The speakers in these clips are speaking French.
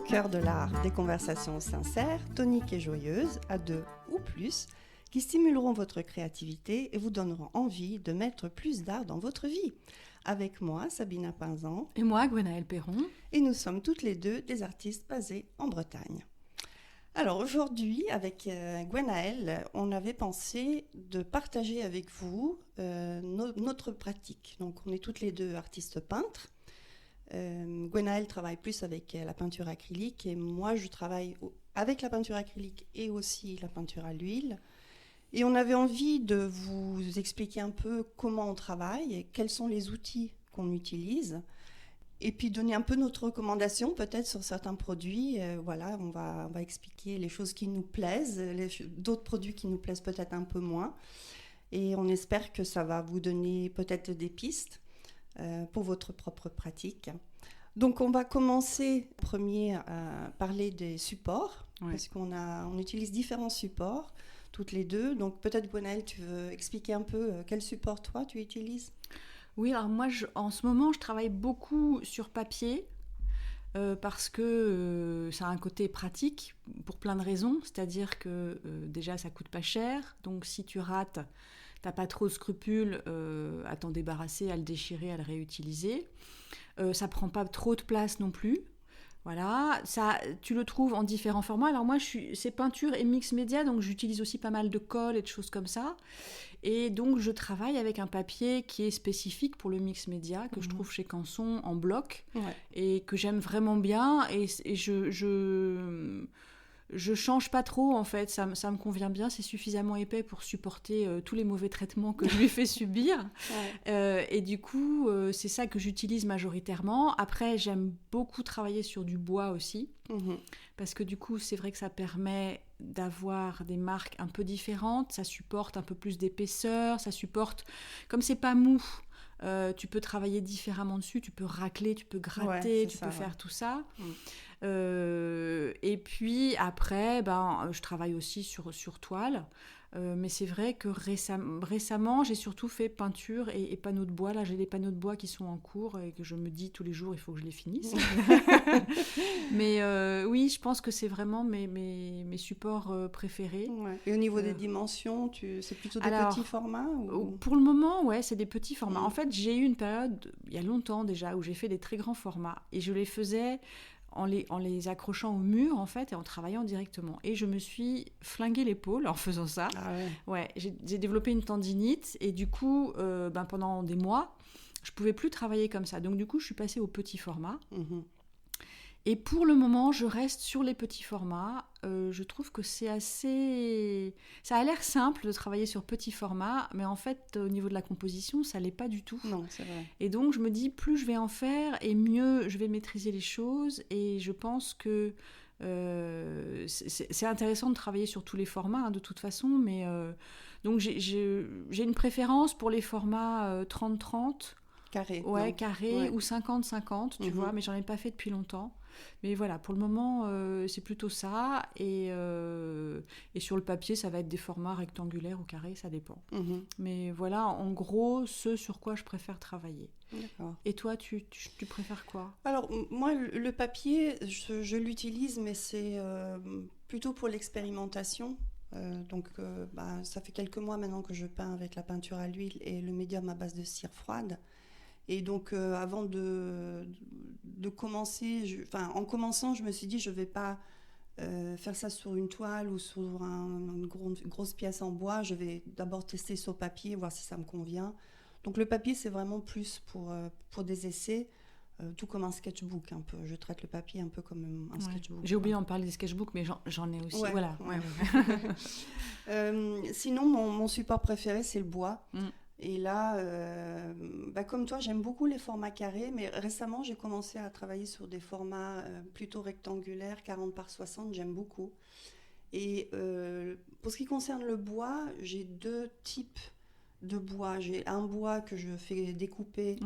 cœur de l'art, des conversations sincères, toniques et joyeuses, à deux ou plus, qui stimuleront votre créativité et vous donneront envie de mettre plus d'art dans votre vie. Avec moi, Sabina Pinzan. Et moi, Gwenaëlle Perron. Et nous sommes toutes les deux des artistes basés en Bretagne. Alors aujourd'hui, avec Gwenaëlle, on avait pensé de partager avec vous notre pratique. Donc on est toutes les deux artistes peintres. Gwenaëlle travaille plus avec la peinture acrylique et moi je travaille avec la peinture acrylique et aussi la peinture à l'huile. Et on avait envie de vous expliquer un peu comment on travaille et quels sont les outils qu'on utilise. Et puis donner un peu notre recommandation peut-être sur certains produits. Voilà, on va expliquer les choses qui nous plaisent, d'autres produits qui nous plaisent peut-être un peu moins. Et on espère que ça va vous donner peut-être des pistes pour votre propre pratique. Donc on va commencer premier à parler des supports, parce qu'on utilise différents supports, toutes les deux. Donc peut-être Gwenaëlle, tu veux expliquer un peu quel support toi tu utilises ? Oui, alors moi en ce moment je travaille beaucoup sur papier parce que ça a un côté pratique pour plein de raisons, c'est-à-dire que déjà ça coûte pas cher, donc si tu rates, t'as pas trop de scrupules à t'en débarrasser, à le déchirer, à le réutiliser. Ça prend pas trop de place non plus. Voilà, ça, tu le trouves en différents formats. Alors moi, c'est peinture et mix média, donc j'utilise aussi pas mal de colle et de choses comme ça. Et donc, je travaille avec un papier qui est spécifique pour le mix média, que je trouve chez Canson en bloc, et que j'aime vraiment bien. Et je change pas trop, en fait. Ça me convient bien. C'est suffisamment épais pour supporter tous les mauvais traitements que je lui fais subir. Et du coup, c'est ça que j'utilise majoritairement. Après, j'aime beaucoup travailler sur du bois aussi. Parce que du coup, c'est vrai que ça permet d'avoir des marques un peu différentes. Ça supporte un peu plus d'épaisseur. Ça supporte... Comme c'est pas mou, tu peux travailler différemment dessus. Tu peux racler, tu peux gratter, tu peux faire tout ça. Et puis après, je travaille aussi sur toile. Mais c'est vrai que récemment, j'ai surtout fait peinture et panneaux de bois. Là, j'ai des panneaux de bois qui sont en cours et que je me dis tous les jours, il faut que je les finisse. Mais oui, je pense que c'est vraiment mes supports préférés. Et au niveau des dimensions, c'est plutôt des petits formats ou... Pour le moment, c'est des petits formats. En fait, j'ai eu une période, il y a longtemps déjà, où j'ai fait des très grands formats. Et je les faisais... En les accrochant au mur, en fait, et en travaillant directement. Et je me suis flingué l'épaule en faisant ça. J'ai développé une tendinite, et du coup, pendant des mois, je ne pouvais plus travailler comme ça. Donc, du coup, je suis passée au petit format. Et pour le moment, je reste sur les petits formats. Je trouve que c'est assez... Ça a l'air simple de travailler sur petit format, mais en fait, au niveau de la composition, ça ne l'est pas du tout. Non, c'est vrai. Et donc, je me dis, plus je vais en faire, et mieux je vais maîtriser les choses. Et je pense que c'est intéressant de travailler sur tous les formats, de toute façon. Mais donc, j'ai une préférence pour les formats 30-30. Carré. Carré ou 50-50, tu vois, mais j'en ai pas fait depuis longtemps. Mais voilà, pour le moment, c'est plutôt ça. Et sur le papier, ça va être des formats rectangulaires ou carrés, ça dépend. Mais voilà, en gros, ce sur quoi je préfère travailler. D'accord. Et toi, tu préfères quoi ? Alors, moi, le papier, je l'utilise, mais c'est plutôt pour l'expérimentation. Ça fait quelques mois maintenant que je peins avec la peinture à l'huile et le médium à base de cire froide. Et donc, avant de commencer, en commençant, je me suis dit, je ne vais pas faire ça sur une toile ou sur une grosse pièce en bois. Je vais d'abord tester sur papier, voir si ça me convient. Donc, le papier, c'est vraiment plus pour des essais, tout comme un sketchbook un peu. Je traite le papier un peu comme un sketchbook. J'ai oublié d'en parler des sketchbooks, mais j'en ai aussi. Sinon, mon support préféré, c'est le bois. Et là, comme toi, j'aime beaucoup les formats carrés, mais récemment, j'ai commencé à travailler sur des formats plutôt rectangulaires, 40 par 60, j'aime beaucoup. Et pour ce qui concerne le bois, j'ai deux types de bois. J'ai un bois que je fais découper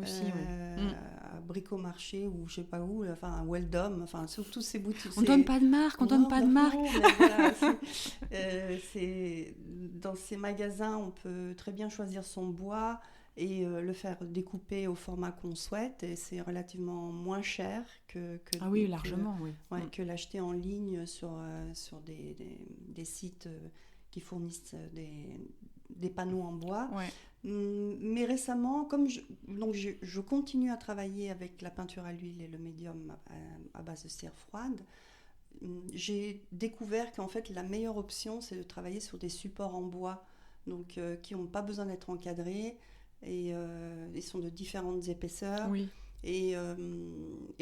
à Bricomarché ou je sais pas où, à Weldom, sur tous ces boutiques. On donne pas de marque, Voilà, dans ces magasins, on peut très bien choisir son bois et le faire découper au format qu'on souhaite. Et c'est relativement moins cher ah oui, largement, oui. Que l'acheter en ligne sur des sites qui fournissent des panneaux en bois. Ouais. Mais récemment, je continue à travailler avec la peinture à l'huile et le médium à base de cire froide, j'ai découvert qu'en fait la meilleure option c'est de travailler sur des supports en bois, donc qui n'ont pas besoin d'être encadrés et ils sont de différentes épaisseurs. Oui. Et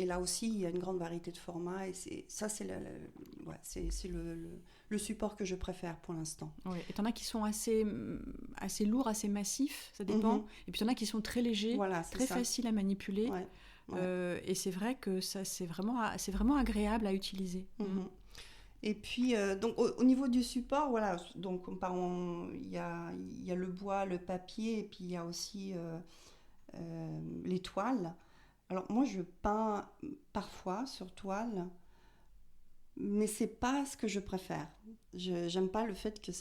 là aussi il y a une grande variété de formats et c'est le support que je préfère pour l'instant. Oui. Et t'en as qui sont assez lourds, assez massifs, ça dépend. Et puis t'en as qui sont très légers, très faciles à manipuler. Ouais. Et c'est vrai que ça, c'est vraiment agréable à utiliser. Et puis, donc, au niveau du support, voilà, donc il y a le bois, le papier, et puis il y a aussi les toiles. Alors, moi, je peins parfois sur toile, mais c'est pas ce que je préfère. J'aime pas le fait que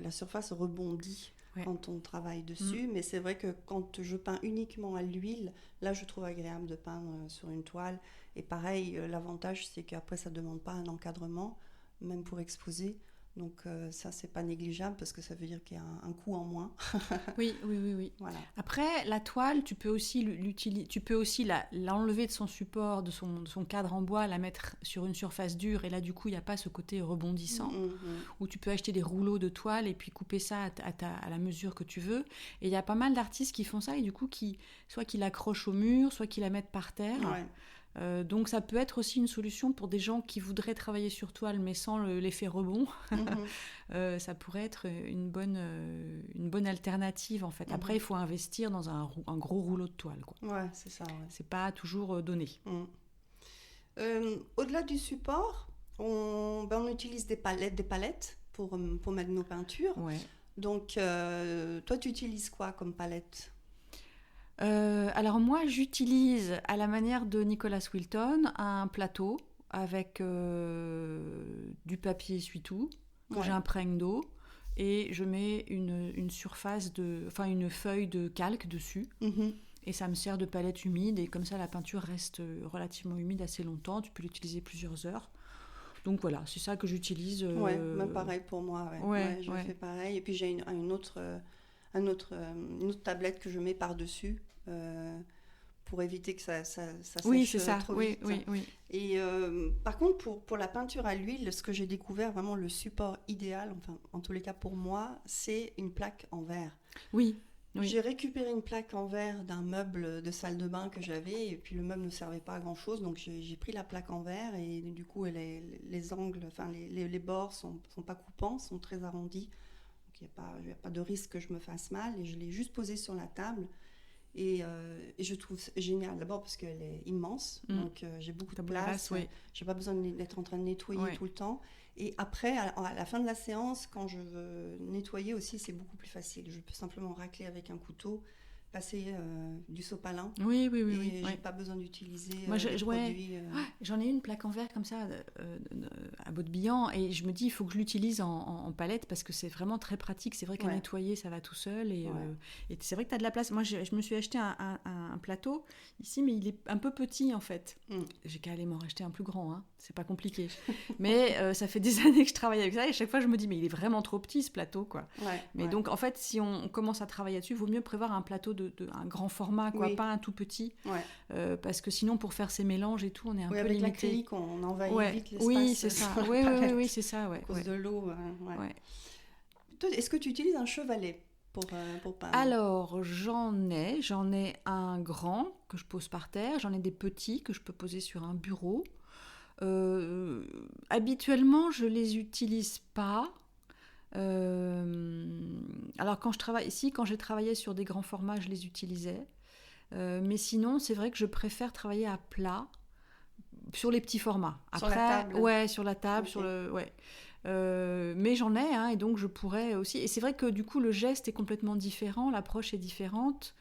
la surface rebondit quand on travaille dessus, mais c'est vrai que quand je peins uniquement à l'huile, là je trouve agréable de peindre sur une toile. Et pareil, l'avantage c'est qu'après ça ne demande pas un encadrement, même pour exposer. Donc ça c'est pas négligeable parce que ça veut dire qu'il y a un coût en moins. Oui. Voilà. Après la toile, tu peux aussi l'enlever de son support, de son cadre en bois, la mettre sur une surface dure et là du coup il n'y a pas ce côté rebondissant. Où tu peux acheter des rouleaux de toile et puis couper ça à la mesure que tu veux. Et il y a pas mal d'artistes qui font ça et du coup soit qu'ils l'accrochent au mur, soit qu'ils la mettent par terre. Ouais. Donc ça peut être aussi une solution pour des gens qui voudraient travailler sur toile mais sans l'effet rebond. Ça pourrait être une bonne alternative en fait. Après il faut investir dans un gros rouleau de toile, quoi. Ouais, c'est ça. Ouais. C'est pas toujours donné. Au-delà du support, on utilise des palettes pour mettre nos peintures. Ouais. Donc toi tu utilises quoi comme palette ? Alors moi j'utilise à la manière de Nicholas Wilton un plateau avec du papier essuie-tout que j'imprègne d'eau et je mets une feuille de calque dessus et ça me sert de palette humide et comme ça la peinture reste relativement humide assez longtemps, tu peux l'utiliser plusieurs heures. Donc voilà, c'est ça que j'utilise. Même pareil pour moi, je fais pareil et puis j'ai une autre tablette que je mets par-dessus pour éviter que ça sèche trop vite. Oui. Et par contre, pour la peinture à l'huile, ce que j'ai découvert, vraiment le support idéal, enfin en tous les cas pour moi, c'est une plaque en verre. Oui. J'ai récupéré une plaque en verre d'un meuble de salle de bain que j'avais et puis le meuble ne servait pas à grand chose, donc j'ai pris la plaque en verre et du coup les angles, enfin les bords sont pas coupants, sont très arrondis, donc il n'y a pas de risque que je me fasse mal et je l'ai juste posée sur la table et je trouve génial d'abord parce qu'elle est immense, donc j'ai beaucoup de place, j'ai pas besoin d'être en train de nettoyer tout le temps. Et après, à la fin de la séance, quand je veux nettoyer aussi, c'est beaucoup plus facile. Je peux simplement racler avec un couteau, passer du sopalin. Oui. J'ai pas besoin d'utiliser Moi, produits. J'en ai une plaque en verre comme ça à Baudebillon et je me dis il faut que je l'utilise en palette parce que c'est vraiment très pratique. C'est vrai qu'à nettoyer, ça va tout seul et c'est vrai que tu as de la place. Moi, je me suis acheté un plateau ici, mais il est un peu petit en fait. J'ai qu'à aller m'en racheter un plus grand, hein. C'est pas compliqué. Mais ça fait des années que je travaille avec ça et à chaque fois je me dis mais il est vraiment trop petit ce plateau, quoi. Donc en fait, si on commence à travailler là-dessus, il vaut mieux prévoir un plateau un grand format, quoi, pas un tout petit, parce que sinon pour faire ces mélanges et tout, on est un peu avec limité. Avec l'acrylique, on envahit vite l'espace. Oui, c'est ça. Oui, c'est ça. À cause de l'eau. Est-ce que tu utilises un chevalet pour peindre ? Alors j'en ai un grand que je pose par terre, j'en ai des petits que je peux poser sur un bureau. Habituellement, je les utilise pas. Alors quand j'ai travaillé sur des grands formats, je les utilisais. Mais sinon, c'est vrai que je préfère travailler à plat sur les petits formats. Sur la table. Ouais, sur la table, okay. Mais j'en ai, et donc je pourrais aussi. Et c'est vrai que du coup, le geste est complètement différent, l'approche est différente.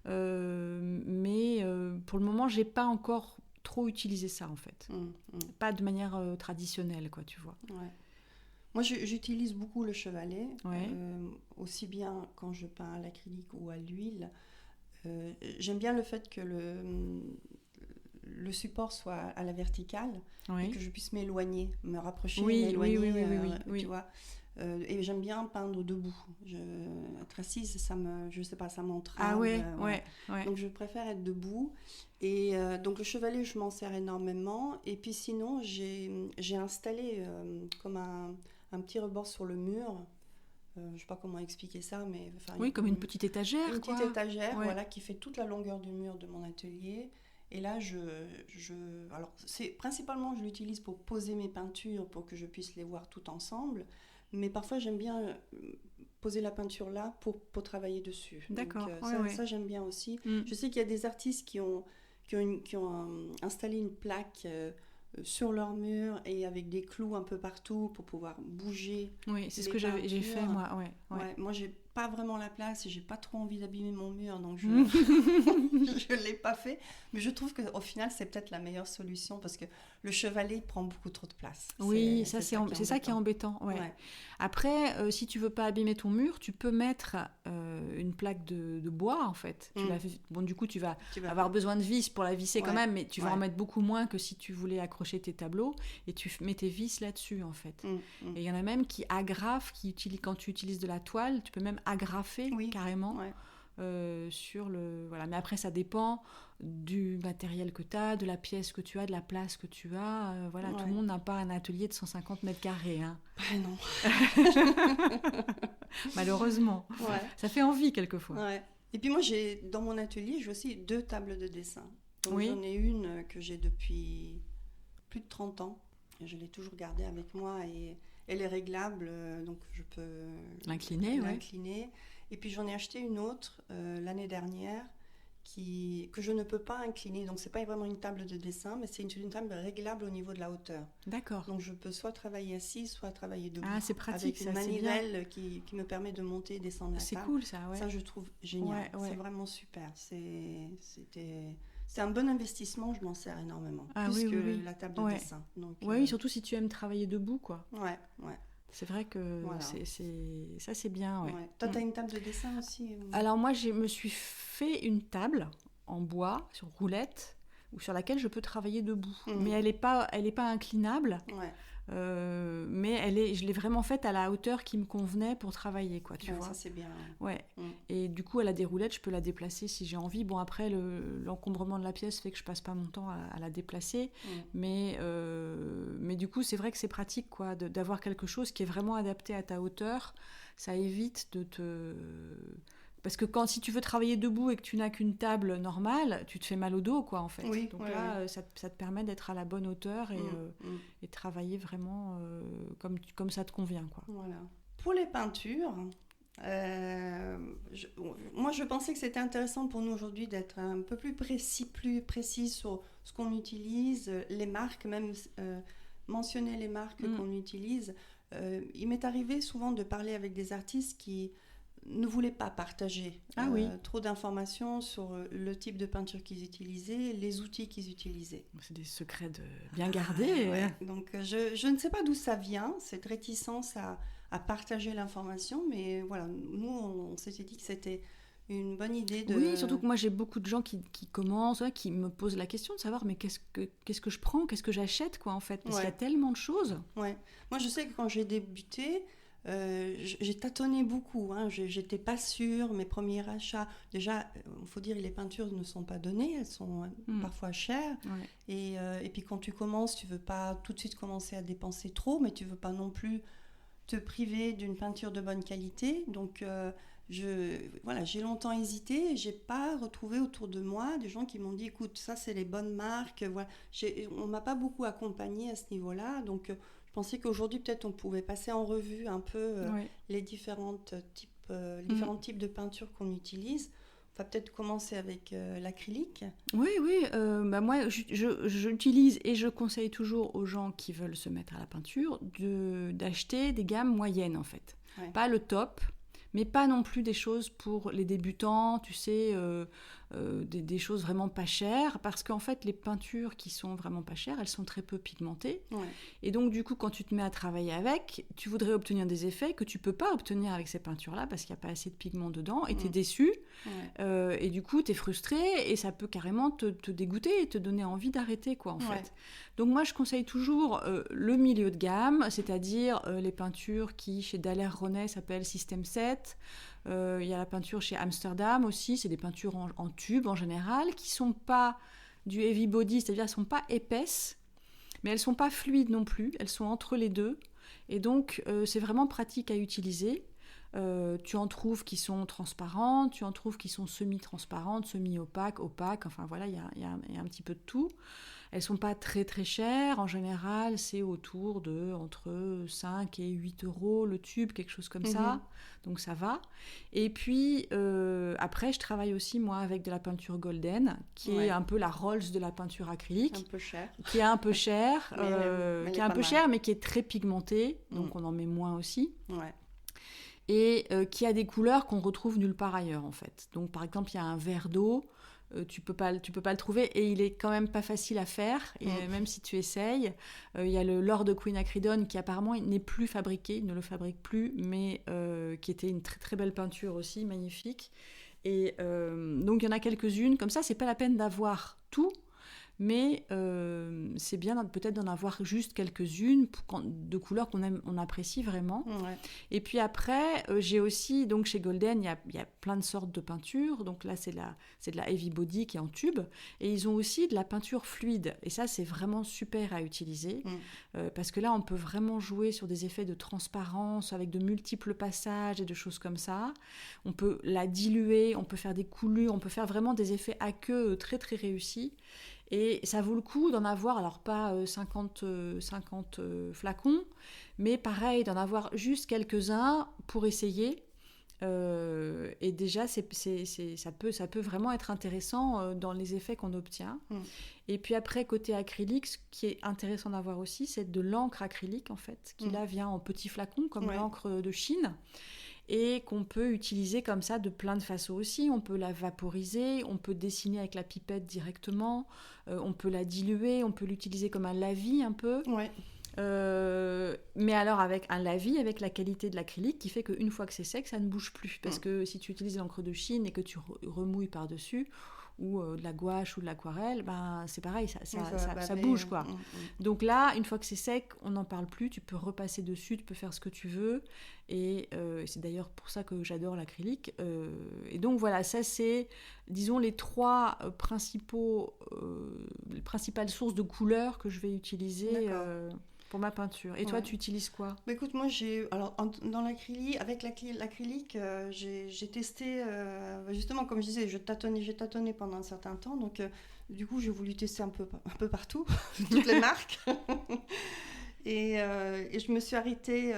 Mais pour le moment, j'ai pas encore trop utilisé ça en fait. Pas de manière traditionnelle, quoi, tu vois. Moi, j'utilise beaucoup le chevalet, aussi bien quand je peins à l'acrylique ou à l'huile. j'aime bien le fait que le support soit à la verticale et que je puisse m'éloigner, me rapprocher, m'éloigner, oui. tu vois. Et j'aime bien peindre debout. Être assise, je sais pas, ça m'entrave. Ah ouais, voilà. ouais. Donc je préfère être debout. Et donc le chevalet, je m'en sers énormément. Et puis sinon, j'ai installé comme un petit rebord sur le mur. Je sais pas comment expliquer ça, mais oui, comme une petite étagère, une petite étagère, ouais. voilà, qui fait toute la longueur du mur de mon atelier. Et là, alors, principalement, je l'utilise pour poser mes peintures, pour que je puisse les voir toutes ensemble. Mais parfois, j'aime bien poser la peinture là pour travailler dessus. D'accord. Donc, ça, j'aime bien aussi. Je sais qu'il y a des artistes qui ont installé une plaque sur leur mur et avec des clous un peu partout pour pouvoir bouger. Oui, c'est ce que j'ai fait, moi. Ouais, moi, j'ai pas vraiment la place et j'ai pas trop envie d'abîmer mon mur, donc je l'ai pas fait. Mais je trouve qu'au final, c'est peut-être la meilleure solution parce que le chevalet prend beaucoup trop de place. Oui, c'est ça qui est embêtant. Ouais. Après, si tu veux pas abîmer ton mur, tu peux mettre une plaque de bois, en fait. Bon, du coup, tu vas avoir besoin de vis pour la visser quand même, mais tu vas en mettre beaucoup moins que si tu voulais accrocher tes tableaux et tu mets tes vis là-dessus, en fait. Et il y en a même qui agrafent, quand tu utilises de la toile, tu peux même agrafer carrément sur le... Voilà. Mais après, ça dépend du matériel que tu as, de la pièce que tu as, de la place que tu as. Voilà, tout le monde n'a pas un atelier de 150 mètres carrés. Hein. Non. Malheureusement. Ça fait envie quelquefois. Ouais. Et puis moi, dans mon atelier, j'ai aussi 2 tables de dessin. Donc, j'en ai une que j'ai depuis plus de 30 ans. Et je l'ai toujours gardée avec moi et elle est réglable, donc je peux l'incliner. Et puis j'en ai acheté une autre l'année dernière que je ne peux pas incliner. Donc c'est pas vraiment une table de dessin, mais c'est une table réglable au niveau de la hauteur. D'accord. Donc je peux soit travailler assise, soit travailler debout. Ah, c'est pratique, avec une manivelle qui me permet de monter et descendre la table. C'est cool ça, ouais. Ça, je trouve génial. C'est vraiment super. C'est un bon investissement, je m'en sers énormément. Plus que la table de dessin. Donc, oui, surtout si tu aimes travailler debout, quoi. Ouais. C'est vrai que ça, c'est bien. Ouais. Toi, tu as une table de dessin aussi Alors moi, je me suis fait une table en bois, sur roulette, sur laquelle je peux travailler debout. Mais elle n'est pas inclinable. Mais je l'ai vraiment faite à la hauteur qui me convenait pour travailler, quoi, tu vois. Ça, c'est bien. Ouais. Et du coup, elle a des roulettes, je peux la déplacer si j'ai envie. Bon, après, l'encombrement de la pièce fait que je passe pas mon temps à la déplacer. Mais du coup, c'est vrai que c'est pratique, quoi, d'avoir quelque chose qui est vraiment adapté à ta hauteur. Ça évite de te... Parce que si tu veux travailler debout et que tu n'as qu'une table normale, tu te fais mal au dos, quoi, en fait. Donc là, ça te permet d'être à la bonne hauteur et travailler vraiment comme ça te convient, quoi. Voilà. Pour les peintures, moi, je pensais que c'était intéressant pour nous aujourd'hui d'être un peu plus précis sur ce qu'on utilise, les marques, même mentionner les marques qu'on utilise. Il m'est arrivé souvent de parler avec des artistes qui ne voulaient pas partager trop d'informations sur le type de peinture qu'ils utilisaient, les outils qu'ils utilisaient. C'est des secrets bien gardés. Donc je ne sais pas d'où ça vient, cette réticence à partager l'information, mais voilà, nous on s'était dit que c'était une bonne idée de... Oui, surtout que moi j'ai beaucoup de gens qui commencent, qui me posent la question de savoir mais qu'est-ce que je prends, qu'est-ce que j'achète, quoi, en fait, parce qu'il y a tellement de choses. Moi je sais que quand j'ai débuté, j'ai tâtonné beaucoup, j'étais pas sûre, mes premiers achats, déjà il faut dire que les peintures ne sont pas données, elles sont parfois chères, et puis quand tu commences, tu veux pas tout de suite commencer à dépenser trop, mais tu veux pas non plus te priver d'une peinture de bonne qualité, donc j'ai longtemps hésité et j'ai pas retrouvé autour de moi des gens qui m'ont dit écoute, ça c'est les bonnes marques, voilà. On m'a pas beaucoup accompagnée à ce niveau-là, donc je pensais qu'aujourd'hui peut-être on pouvait passer en revue un peu les différents types de peinture qu'on utilise. On va peut-être commencer avec l'acrylique. Oui, moi j'utilise et je conseille toujours aux gens qui veulent se mettre à la peinture d'acheter des gammes moyennes, en fait. Pas le top, mais pas non plus des choses pour les débutants, tu sais, des choses vraiment pas chères, parce qu'en fait, les peintures qui sont vraiment pas chères, elles sont très peu pigmentées. Ouais. Et donc, du coup, quand tu te mets à travailler avec, tu voudrais obtenir des effets que tu peux pas obtenir avec ces peintures-là, parce qu'il n'y a pas assez de pigment dedans, et tu es déçu, et du coup, tu es frustré, et ça peut carrément te dégoûter et te donner envie d'arrêter, quoi, en fait. Donc, moi, je conseille toujours le milieu de gamme, c'est-à-dire les peintures qui, chez Daler-Rowney, s'appellent System 7. Il y a la peinture chez Amsterdam aussi, c'est des peintures en tube en général, qui sont pas du heavy body, c'est-à-dire elles sont pas épaisses, mais elles sont pas fluides non plus, elles sont entre les deux, et donc c'est vraiment pratique à utiliser. Tu en trouves qui sont transparentes, tu en trouves qui sont semi-transparentes, semi-opaques, opaques, enfin voilà, il y a un petit peu de tout. Elles sont pas très très chères, en général c'est autour de entre 5 et 8 euros le tube, quelque chose comme ça, donc ça va. Et puis après je travaille aussi moi avec de la peinture golden, qui est un peu la Rolls de la peinture acrylique. Un peu cher. Qui est un peu cher, qui est un peu cher mais qui est très pigmentée, donc on en met moins aussi. Ouais. Et qui a des couleurs qu'on retrouve nulle part ailleurs en fait. Donc par exemple il y a un verre d'eau, tu peux pas le trouver et il est quand même pas facile à faire, et même si tu essayes. Il y a le Lord Queen Acridone qui apparemment n'est plus fabriqué, il ne le fabrique plus, mais qui était une très très belle peinture aussi, magnifique. Et donc il y en a quelques-unes comme ça, c'est pas la peine d'avoir tout, mais c'est bien peut-être d'en avoir juste quelques-unes de couleurs on apprécie vraiment. Ouais. Et puis après, j'ai aussi, donc chez Golden, il y a plein de sortes de peintures. Donc là, c'est de la heavy body qui est en tube. Et ils ont aussi de la peinture fluide. Et ça, c'est vraiment super à utiliser. Parce que là, on peut vraiment jouer sur des effets de transparence avec de multiples passages et de choses comme ça. On peut la diluer, on peut faire des coulures, on peut faire vraiment des effets aqueux très, très réussis. Et ça vaut le coup d'en avoir, alors pas 50 flacons, mais pareil, d'en avoir juste quelques-uns pour essayer. Et déjà, ça peut vraiment être intéressant dans les effets qu'on obtient. Et puis après, côté acrylique, ce qui est intéressant d'avoir aussi, c'est de l'encre acrylique, en fait, qui là vient en petits flacons, comme l'encre de Chine, et qu'on peut utiliser comme ça de plein de façons aussi. On peut la vaporiser, on peut dessiner avec la pipette directement, on peut la diluer, on peut l'utiliser comme un lavis un peu. Ouais. Mais alors avec un lavis, avec la qualité de l'acrylique qui fait qu'une fois que c'est sec, ça ne bouge plus. Parce que si tu utilises l'encre de Chine et que tu remouilles par-dessus, ou de la gouache ou de l'aquarelle, ben, c'est pareil, ça bouge, quoi. Donc là, une fois que c'est sec, on n'en parle plus, tu peux repasser dessus, tu peux faire ce que tu veux, et c'est d'ailleurs pour ça que j'adore l'acrylique. Et donc voilà, ça c'est, disons, les trois principales sources de couleurs que je vais utiliser pour ma peinture. Et toi, tu utilises quoi ? Bah, écoute, moi, dans l'acrylique, avec l'acrylique, j'ai testé, justement, comme je disais, j'ai tâtonné pendant un certain temps, donc du coup, j'ai voulu tester un peu partout, toutes les marques. Et je me suis arrêtée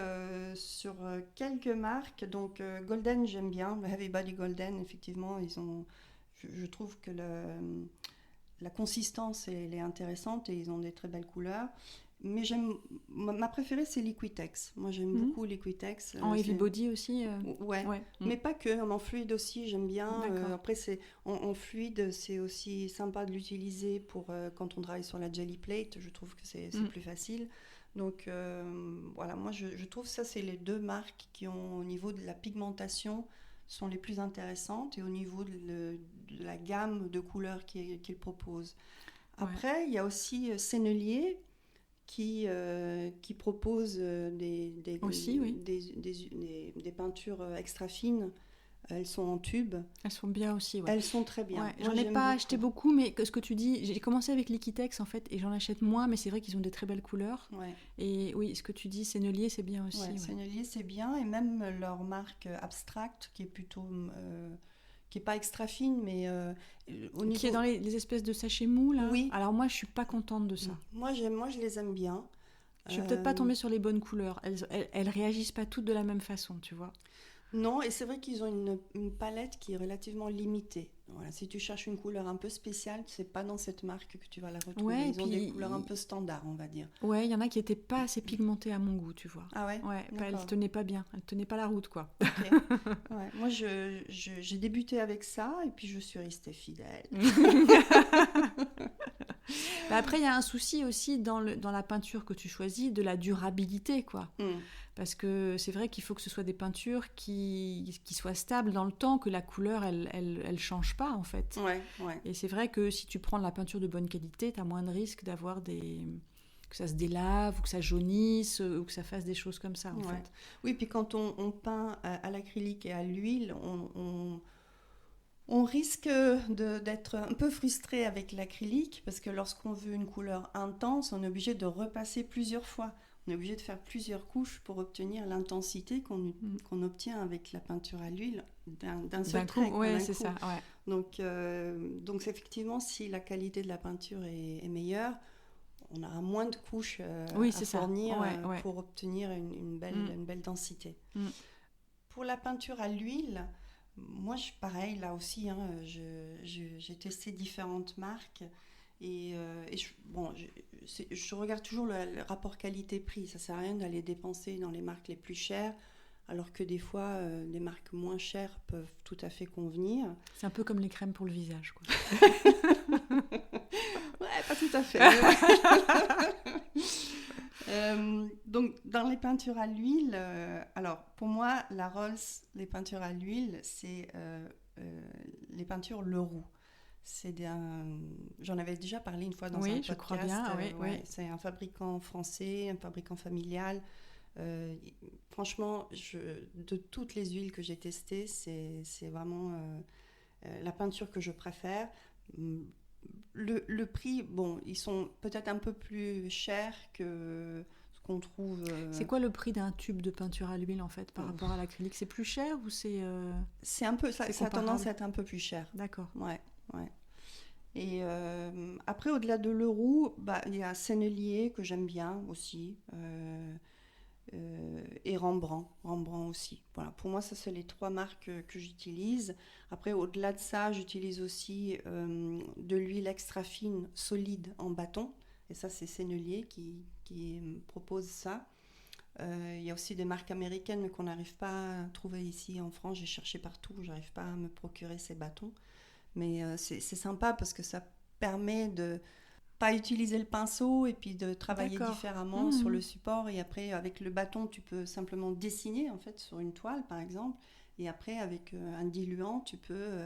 sur quelques marques. Donc, Golden, j'aime bien, le Heavy Body Golden, effectivement, je trouve que la consistance, elle est intéressante et ils ont des très belles couleurs. Mais ma préférée, c'est Liquitex. Moi, j'aime beaucoup Liquitex. En heavy body aussi Ouais. Mais pas que, en fluide aussi, j'aime bien. Après, en fluide, c'est aussi sympa de l'utiliser pour quand on travaille sur la jelly plate. Je trouve que c'est plus facile. Donc, voilà, moi, je trouve que ça, c'est les deux marques qui ont, au niveau de la pigmentation, sont les plus intéressantes et au niveau de la gamme de couleurs qu'ils proposent. Après, il y a aussi Sennelier, qui propose des peintures extra fines. Elles sont en tube. Elles sont bien aussi, Elles sont très bien. Ouais, j'en ai pas acheté beaucoup, mais ce que tu dis, j'ai commencé avec Liquitex en fait, et j'en achète moins, mais c'est vrai qu'ils ont des très belles couleurs. Ouais. Et oui, ce que tu dis, Sennelier, c'est bien aussi. Ouais. Sennelier, c'est bien, et même leur marque Abstract, qui est plutôt... qui n'est pas extra fine, mais au niveau... Qui est dans les espèces de sachets mous, là. Oui. Alors moi, je ne suis pas contente de ça. Moi, je les aime bien. Je ne vais peut-être pas tomber sur les bonnes couleurs. Elles réagissent pas toutes de la même façon, tu vois. Non, et c'est vrai qu'ils ont une palette qui est relativement limitée. Voilà, si tu cherches une couleur un peu spéciale, c'est pas dans cette marque que tu vas la retrouver. Ouais, et Ils ont des puis couleurs un peu standards, on va dire. ouais, il y en a qui étaient pas assez pigmentées à mon goût, tu vois. Ah ouais? Ouais, elles D'accord. tenaient pas bien, elles tenaient pas la route, quoi. Ok. Ouais. Moi, j'ai débuté avec ça et puis je suis restée fidèle. Bah après, il y a un souci aussi dans la peinture que tu choisis de la durabilité, quoi. Hmm. Parce que c'est vrai qu'il faut que ce soit des peintures qui soient stables dans le temps, que la couleur, elle change pas, en fait. Ouais, ouais. Et c'est vrai que si tu prends de la peinture de bonne qualité, tu as moins de risques d'avoir que ça se délave, ou que ça jaunisse, ou que ça fasse des choses comme ça, en Ouais. fait. Oui, puis quand on peint à l'acrylique et à l'huile, on risque d'être un peu frustré avec l'acrylique parce que lorsqu'on veut une couleur intense, on est obligé de repasser plusieurs fois. On est obligé de faire plusieurs couches pour obtenir l'intensité qu'on obtient avec la peinture à l'huile d'un seul D'un coup, trait. ouais, D'un c'est coup. ça, ouais. Donc effectivement, si la qualité de la peinture est meilleure, on aura moins de couches Oui, à c'est ça. fournir Ouais, ouais. pour obtenir Mm. une belle densité. Mm. Pour la peinture à l'huile, moi, pareil, là aussi, hein, j'ai testé différentes marques je regarde toujours le rapport qualité-prix. Ça ne sert à rien d'aller dépenser dans les marques les plus chères, alors que des fois, les marques moins chères peuvent tout à fait convenir. C'est un peu comme les crèmes pour le visage, quoi. Ouais, pas tout à fait. Donc, dans les peintures à l'huile, alors pour moi, la Rolls, les peintures à l'huile, c'est les peintures Leroux. J'en avais déjà parlé une fois dans un Oui, podcast. je crois bien, oui, Ouais, oui. c'est un fabricant français, un fabricant familial. Euh, Franchement, de toutes les huiles que j'ai testées, c'est vraiment la peinture que je préfère. Le prix, bon, ils sont peut-être un peu plus chers que ce qu'on trouve. C'est quoi le prix d'un tube de peinture à l'huile, en fait, par rapport à l'acrylique? C'est plus cher ou c'est C'est un peu, ça a tendance comparable? à être un peu plus cher. D'accord. Ouais, ouais. Et après, au-delà de Leroux, bah, il y a Sennelier que j'aime bien aussi. Et Rembrandt aussi. Voilà, pour moi, ça, c'est les trois marques que j'utilise. Après, au-delà de ça, j'utilise aussi de l'huile extra fine solide en bâton. Et ça, c'est Sennelier qui propose ça. Il y a aussi des marques américaines mais qu'on n'arrive pas à trouver ici en France. J'ai cherché partout, j'arrive pas à me procurer ces bâtons. Mais c'est sympa parce que ça permet de pas utiliser le pinceau et puis de travailler D'accord. différemment sur le support. Et après, avec le bâton, tu peux simplement dessiner en fait sur une toile, par exemple. Et après, avec un diluant, tu peux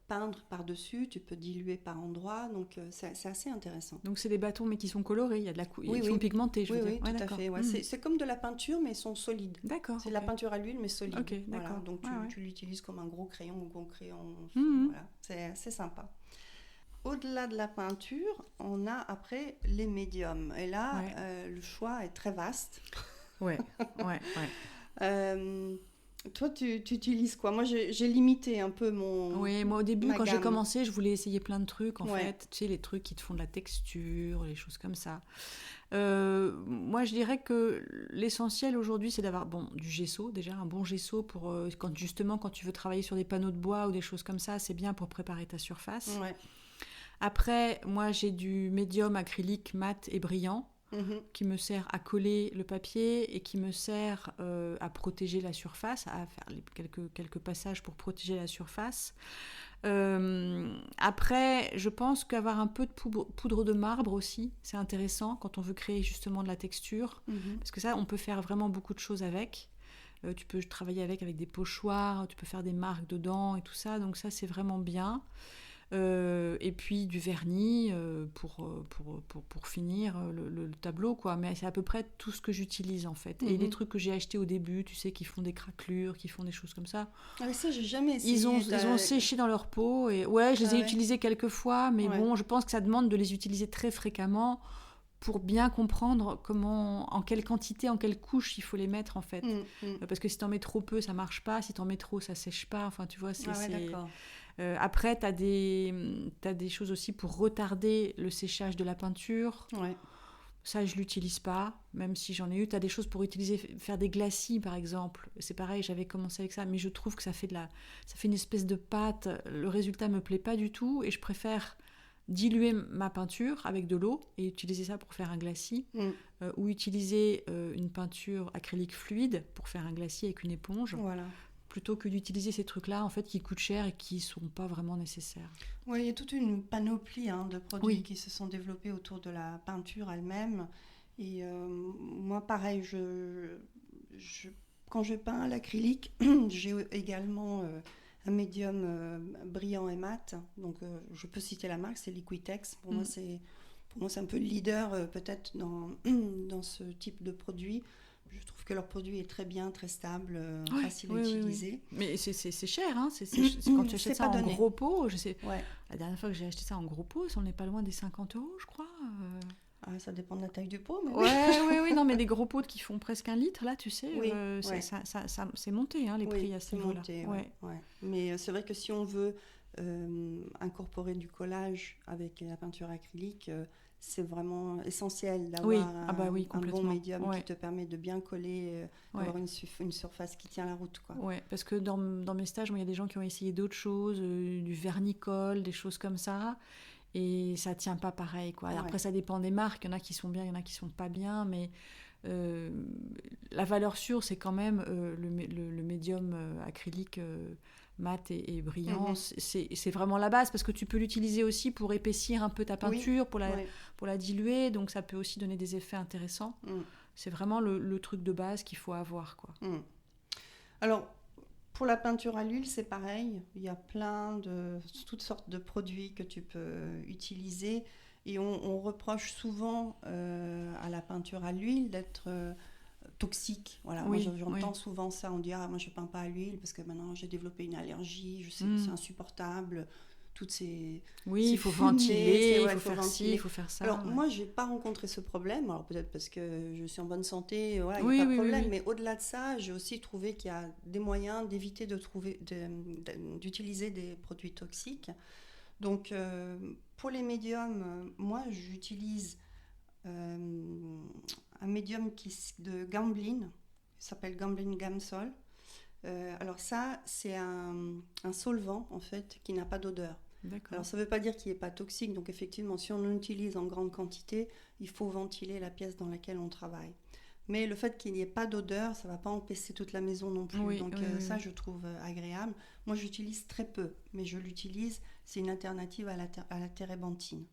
peindre par-dessus, tu peux diluer par endroits. Donc, c'est assez intéressant. Donc c'est des bâtons mais qui sont colorés, il y a de la Oui, ils sont pigmentés, je veux dire. oui, Ouais, tout à d'accord. fait. Ouais. C'est comme de la peinture, mais ils sont solides. D'accord. C'est de la peinture à l'huile, mais solide. Ok, Voilà. d'accord. Donc, Ouais. tu l'utilises comme un gros crayon ou gros crayon. Mhm. Voilà. C'est sympa. Au-delà de la peinture, on a après les médiums. Et là, le choix est très vaste. Ouais. Toi, tu utilises quoi? Moi, j'ai limité un peu Oui, moi au début, quand j'ai gamme. commencé, je voulais essayer plein de trucs, en Ouais. fait. Tu sais, les trucs qui te font de la texture, les choses comme ça. Moi, je dirais que l'essentiel aujourd'hui, c'est d'avoir du gesso, déjà un bon gesso pour quand tu veux travailler sur des panneaux de bois ou des choses comme ça, c'est bien pour préparer ta surface. Ouais. Après, moi, j'ai du médium acrylique mat et brillant qui me sert à coller le papier et qui me sert à protéger la surface, à faire quelques passages pour protéger la surface. Après, je pense qu'avoir un peu de poudre de marbre aussi, c'est intéressant quand on veut créer justement de la texture, parce que ça, on peut faire vraiment beaucoup de choses avec. Tu peux travailler avec des pochoirs, tu peux faire des marques dedans et tout ça, donc ça, c'est vraiment bien. Et puis du vernis pour finir le tableau, quoi. Mais c'est à peu près tout ce que j'utilise, en fait. Et les trucs que j'ai achetés au début, tu sais, qui font des craquelures, qui font des choses comme ça. Ah, ça, j'ai jamais essayé. Ils ont séché dans leur peau. Et ouais, je les ai utilisés quelques fois, mais bon, je pense que ça demande de les utiliser très fréquemment pour bien comprendre en quelle quantité, en quelle couche il faut les mettre, en fait. Parce que si t'en mets trop peu, ça marche pas. Si t'en mets trop, ça sèche pas. Enfin, tu vois, d'accord. Après, t'as des choses aussi pour retarder le séchage de la peinture. Ouais. Ça, je l'utilise pas, même si j'en ai eu. Tu as des choses pour utiliser, faire des glacis, par exemple. C'est pareil, j'avais commencé avec ça, mais je trouve que ça fait une espèce de pâte. Le résultat me plaît pas du tout, et je préfère diluer ma peinture avec de l'eau et utiliser ça pour faire un glacis, ou utiliser une peinture acrylique fluide pour faire un glacis avec une éponge. Voilà. Plutôt que d'utiliser ces trucs-là, en fait, qui coûtent cher et qui ne sont pas vraiment nécessaires. Oui, il y a toute une panoplie de produits qui se sont développés autour de la peinture elle-même. Et moi, pareil, quand je peins à l'acrylique, j'ai également un médium brillant et mat. Donc, je peux citer la marque, c'est Liquitex. Pour moi, c'est un peu le leader peut-être dans ce type de produit. Je trouve que leur produit est très bien, très stable, facile à utiliser. Oui. Mais c'est cher, hein. C'est quand tu achètes ça en gros pot. La dernière fois que j'ai acheté ça en gros pot, on n'est pas loin des 50 €, je crois. Ça dépend de la taille du pot. Mais oui. Non, mais des gros pots qui font presque 1 litre, là, tu sais, ça, c'est monté, hein, les prix à ce niveau-là. Mais c'est vrai que si on veut incorporer du collage avec la peinture acrylique, c'est vraiment essentiel d'avoir un bon médium qui te permet de bien coller, d'avoir une surface qui tient la route. Oui, parce que dans mes stages, il y a des gens qui ont essayé d'autres choses, du vernicole, des choses comme ça, et ça tient pas pareil. Après, ça dépend des marques, il y en a qui sont bien, il y en a qui sont pas bien, mais la valeur sûre, c'est quand même le médium acrylique mat et brillant. C'est vraiment la base, parce que tu peux l'utiliser aussi pour épaissir un peu ta peinture, pour la diluer, donc ça peut aussi donner des effets intéressants. C'est vraiment le truc de base qu'il faut avoir, quoi. Alors, pour la peinture à l'huile, c'est pareil. Il y a toutes sortes de produits que tu peux utiliser, et on reproche souvent à la peinture à l'huile d'être toxique. Voilà. Moi, j'entends souvent ça. On dit moi je peins pas à l'huile parce que maintenant j'ai développé une allergie. Je sais que c'est insupportable. Toutes ces il faut ventiler, il faut faire ci, il faut faire ça. Alors moi j'ai pas rencontré ce problème. Alors peut-être parce que je suis en bonne santé. Il n'y a pas de problème. Mais au-delà de ça, j'ai aussi trouvé qu'il y a des moyens d'éviter d'utiliser des produits toxiques. Donc pour les médiums, moi j'utilise un médium de Gamblin, qui s'appelle Gamblin Gamsol. Alors ça, c'est un solvant en fait qui n'a pas d'odeur. D'accord. Alors ça ne veut pas dire qu'il n'est pas toxique, donc effectivement si on l'utilise en grande quantité, il faut ventiler la pièce dans laquelle on travaille. Mais le fait qu'il n'y ait pas d'odeur, ça ne va pas empêcher toute la maison non plus. Ça je trouve agréable. Moi j'utilise très peu, mais je l'utilise, c'est une alternative à la térébenthine.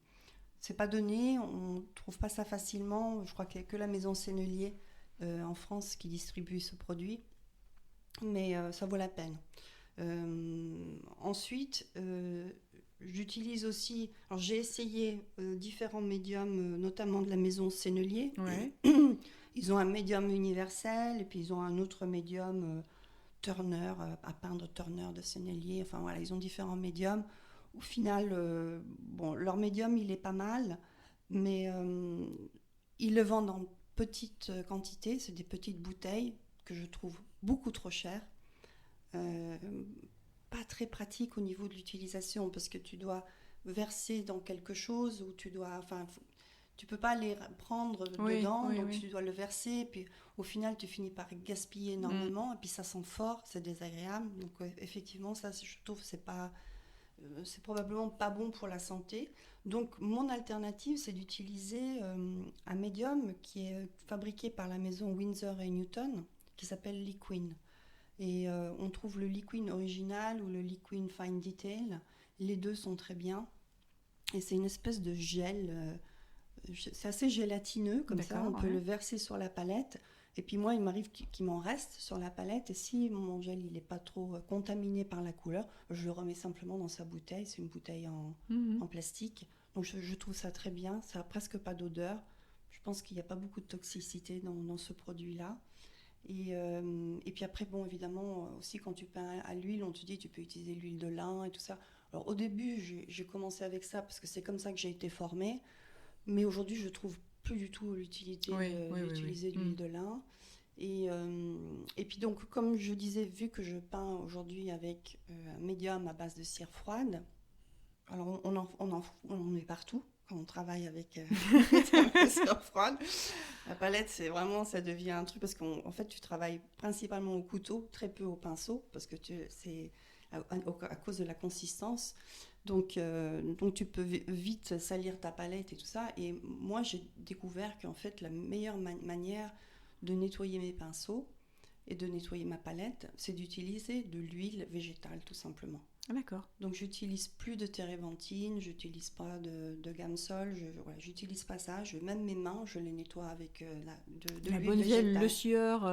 C'est pas donné, on trouve pas ça facilement. Je crois qu'il n'y a que la maison Sennelier en France qui distribue ce produit, mais ça vaut la peine. Ensuite, j'utilise aussi. Alors j'ai essayé différents médiums, notamment de la maison Sennelier. Ils ont un médium universel et puis ils ont un autre médium Turner, à peindre Turner de Sennelier. Enfin voilà, ils ont différents médiums. Au final, leur médium, il est pas mal, mais ils le vendent en petites quantités. C'est des petites bouteilles que je trouve beaucoup trop chères. Pas très pratique au niveau de l'utilisation, parce que tu dois verser dans quelque chose où tu peux pas les prendre dedans, donc tu dois le verser, et puis au final, tu finis par gaspiller énormément, et puis ça sent fort, c'est désagréable. Donc effectivement, ça, je trouve, c'est probablement pas bon pour la santé. Donc mon alternative, c'est d'utiliser un médium qui est fabriqué par la maison Winsor & Newton, qui s'appelle Liquin. Et on trouve le Liquin original ou le Liquin Fine Detail. Les deux sont très bien. Et c'est une espèce de gel. C'est assez gélatineux, comme ça. On peut le verser sur la palette. Et puis moi, il m'arrive qu'il m'en reste sur la palette. Et si mon gel il n'est pas trop contaminé par la couleur, je le remets simplement dans sa bouteille. C'est une bouteille en plastique. Donc je trouve ça très bien. Ça n'a presque pas d'odeur. Je pense qu'il n'y a pas beaucoup de toxicité dans ce produit-là. Et puis après, évidemment, aussi quand tu peins à l'huile, on te dit tu peux utiliser l'huile de lin et tout ça. Alors au début, j'ai commencé avec ça parce que c'est comme ça que j'ai été formée. Mais aujourd'hui, je trouve plus du tout l'utilité d'utiliser l'huile de lin. Et puis donc, comme je disais, vu que je peins aujourd'hui avec un médium à base de cire froide, alors on en met partout. quand on travaille avec des matières froides. La palette, c'est vraiment, ça devient un truc parce qu'en fait, tu travailles principalement au couteau, très peu au pinceau, parce que c'est à cause de la consistance. Donc tu peux vite salir ta palette et tout ça. Et moi, j'ai découvert qu'en fait, la meilleure manière de nettoyer mes pinceaux et de nettoyer ma palette, c'est d'utiliser de l'huile végétale, tout simplement. Ah, d'accord. Donc j'utilise plus de térébenthine, j'utilise pas de Gamsol, j'utilise pas ça. Même mes mains, je les nettoie avec de La l'huile bonne vieille végétale. Le Sueur.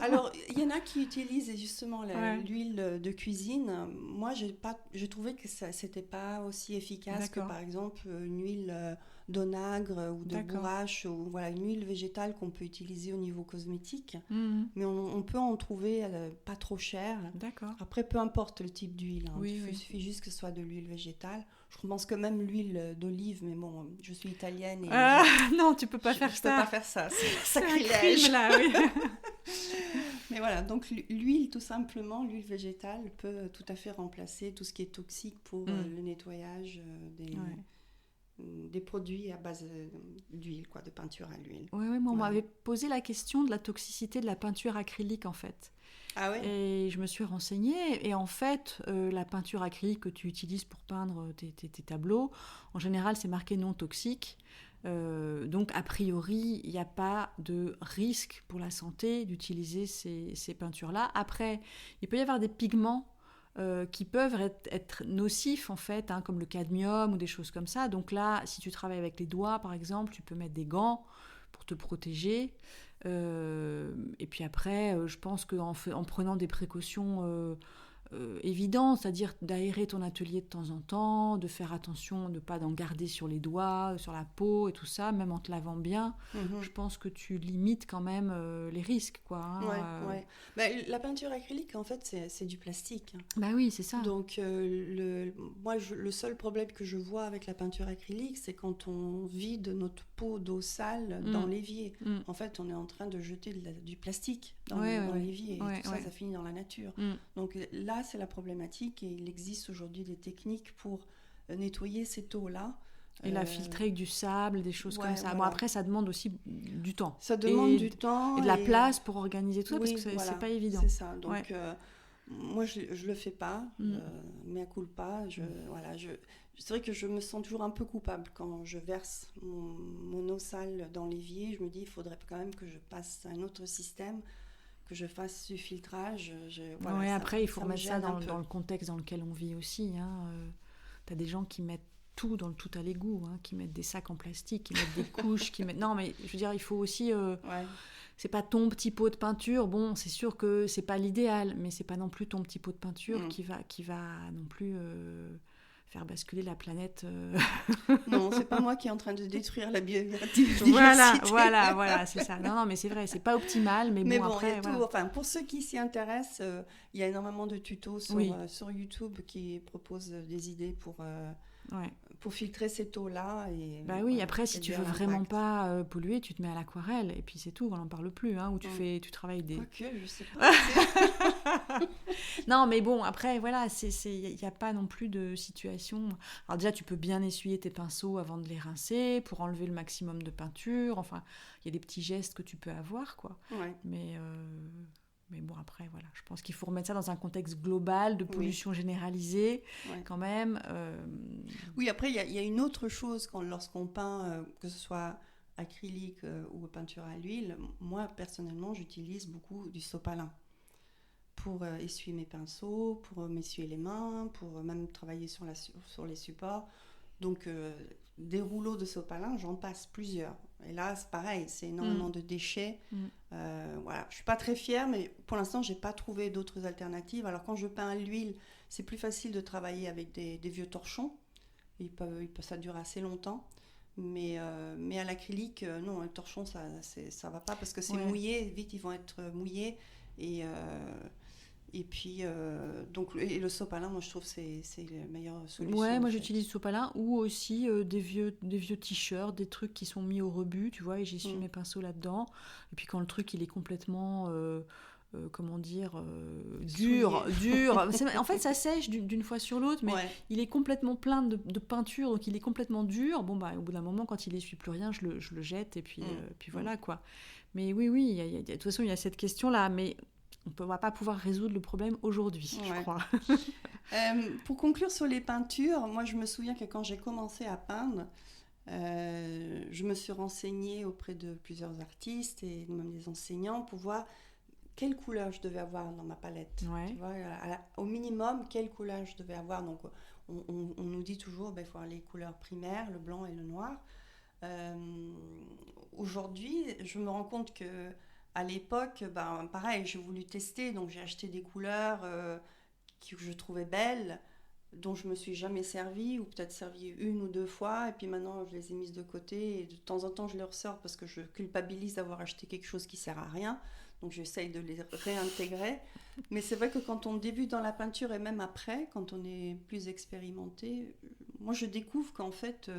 Alors il y en a qui utilisent justement Ouais. l'huile de cuisine. Moi j'ai trouvé que ça c'était pas aussi efficace que D'accord. par exemple une huile d'onagre ou de D'accord. bourrache ou voilà une huile végétale qu'on peut utiliser au niveau cosmétique. Mhm. Mais on peut en trouver pas trop cher. D'accord. Après, peu importe le type d'huile, hein. Oui, Il oui. suffit juste que ce soit de l'huile végétale. Je pense que même l'huile d'olive, mais bon, je suis italienne et Ah, non, tu peux pas faire je ça. peux pas faire ça, c'est C'est un sacrilège. crime, là, oui. Mais voilà, donc l'huile, tout simplement, l'huile végétale peut tout à fait remplacer tout ce qui est toxique pour le nettoyage des produits à base d'huile, quoi, de peinture à l'huile. Oui, moi, on Voilà. m'avait posé la question de la toxicité de la peinture acrylique, en fait. Ah ouais? Et je me suis renseignée. Et en fait, la peinture acrylique que tu utilises pour peindre tes tableaux, en général, c'est marqué non toxique. Donc, a priori, il n'y a pas de risque pour la santé d'utiliser ces peintures-là. Après, il peut y avoir des pigments qui peuvent être nocifs, en fait, hein, comme le cadmium ou des choses comme ça. Donc là, si tu travailles avec les doigts, par exemple, tu peux mettre des gants pour te protéger. Et puis après, je pense qu'en prenant des précautions évidentes, c'est-à-dire d'aérer ton atelier de temps en temps, de faire attention de ne pas d'en garder sur les doigts, sur la peau et tout ça, même en te lavant bien, je pense que tu limites quand même les risques, quoi. Hein, Ouais. Bah, la peinture acrylique, en fait, c'est du plastique, hein. Bah oui, c'est ça. Donc, le seul problème que je vois avec la peinture acrylique, c'est quand on vide notre pot d'eau sale dans l'évier. En fait, on est en train de jeter du plastique dans l'évier et tout ça, ça finit dans la nature. Donc là, c'est la problématique et il existe aujourd'hui des techniques pour nettoyer ces taux-là. Et la filtrer avec du sable, des choses comme ça. Voilà. Bon, après, ça demande aussi du temps. Ça demande du temps. Et de la place pour organiser tout ça, parce que c'est pas évident. C'est ça. Donc, moi, je le fais pas. Mea culpa. C'est vrai que je me sens toujours un peu coupable quand je verse mon eau sale dans l'évier. Je me dis, il faudrait quand même que je passe à un autre système, que je fasse du filtrage. Après, il faut remettre ça dans le contexte dans lequel on vit aussi. Hein. T'as des gens qui mettent tout dans le tout à l'égout, hein, qui mettent des sacs en plastique, qui mettent des couches, qui mettent... Non, mais je veux dire, il faut aussi... C'est pas ton petit pot de peinture. Bon, c'est sûr que c'est pas l'idéal, mais c'est pas non plus ton petit pot de peinture qui va non plus faire basculer la planète. Non, c'est pas moi qui est en train de détruire la biodiversité. Voilà, c'est ça. Non, mais c'est vrai, c'est pas optimal, mais bon, après... Pour ceux qui s'y intéressent, il y a énormément de tutos sur YouTube qui proposent des idées pour filtrer ces taux-là. Après, si tu veux vraiment pas polluer, tu te mets à l'aquarelle, et puis c'est tout, on n'en parle plus, hein, où tu travailles des... Quoique, je sais pas. Non, mais bon, après, voilà, il n'y a pas non plus de situation... Alors déjà, tu peux bien essuyer tes pinceaux avant de les rincer, pour enlever le maximum de peinture, enfin, il y a des petits gestes que tu peux avoir, quoi. Ouais. Mais bon, après, voilà, je pense qu'il faut remettre ça dans un contexte global de pollution généralisée, quand même. Oui, après, il y a une autre chose lorsqu'on peint, que ce soit acrylique ou peinture à l'huile. Moi, personnellement, j'utilise beaucoup du sopalin pour essuyer mes pinceaux, pour m'essuyer les mains, pour même travailler sur les supports. Donc, des rouleaux de sopalin, j'en passe plusieurs. Et là, c'est pareil, c'est énormément de déchets. Je suis pas très fière, mais pour l'instant, j'ai pas trouvé d'autres alternatives. Alors, quand je peins à l'huile, c'est plus facile de travailler avec des vieux torchons. Ça dure assez longtemps. Mais à l'acrylique, non, le torchon, ça va pas parce que c'est mouillé. Vite, ils vont être mouillés. Et puis, le sopalin, moi, je trouve que c'est la meilleure solution. Ouais, moi, j'utilise le sopalin ou aussi des vieux t-shirts, des trucs qui sont mis au rebut, tu vois, et j'essuie mes pinceaux là-dedans. Et puis, quand le truc, il est complètement dur. En fait, ça sèche d'une fois sur l'autre, mais il est complètement plein de peinture, donc il est complètement dur. Bon, au bout d'un moment, quand il essuie plus rien, je le jette, et puis voilà, quoi. Mais oui, de toute façon, il y a cette question-là, mais on ne va pas pouvoir résoudre le problème aujourd'hui, je crois. Pour conclure sur les peintures, moi, je me souviens que quand j'ai commencé à peindre, je me suis renseignée auprès de plusieurs artistes et même des enseignants pour voir quelle couleur je devais avoir dans ma palette. Tu vois, au minimum, quelle couleur je devais avoir. Donc, on nous dit toujours qu'il faut avoir les couleurs primaires, le blanc et le noir. Aujourd'hui, je me rends compte qu'à l'époque, pareil, j'ai voulu tester, donc j'ai acheté des couleurs que je trouvais belles, dont je me suis jamais servie, ou peut-être servi 1 ou 2 fois, et puis maintenant je les ai mises de côté, et de temps en temps je les ressors parce que je culpabilise d'avoir acheté quelque chose qui sert à rien, donc j'essaye de les réintégrer. Mais c'est vrai que quand on débute dans la peinture, et même après, quand on est plus expérimenté, moi je découvre qu'en fait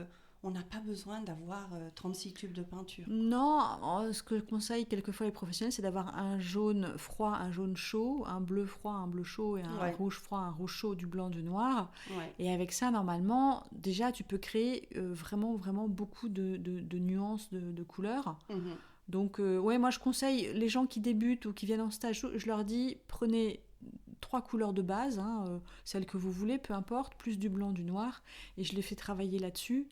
on n'a pas besoin d'avoir 36 tubes de peinture. Non, ce que je conseille quelquefois les professionnels, c'est d'avoir un jaune froid, un jaune chaud, un bleu froid, un bleu chaud, et un rouge froid, un rouge chaud, du blanc, du noir. Et avec ça, normalement, déjà, tu peux créer vraiment, vraiment beaucoup de nuances de couleurs. Donc, moi, je conseille les gens qui débutent ou qui viennent en stage, je leur dis, prenez 3 couleurs de base, celles que vous voulez, peu importe, plus du blanc, du noir, et je les fais travailler là-dessus,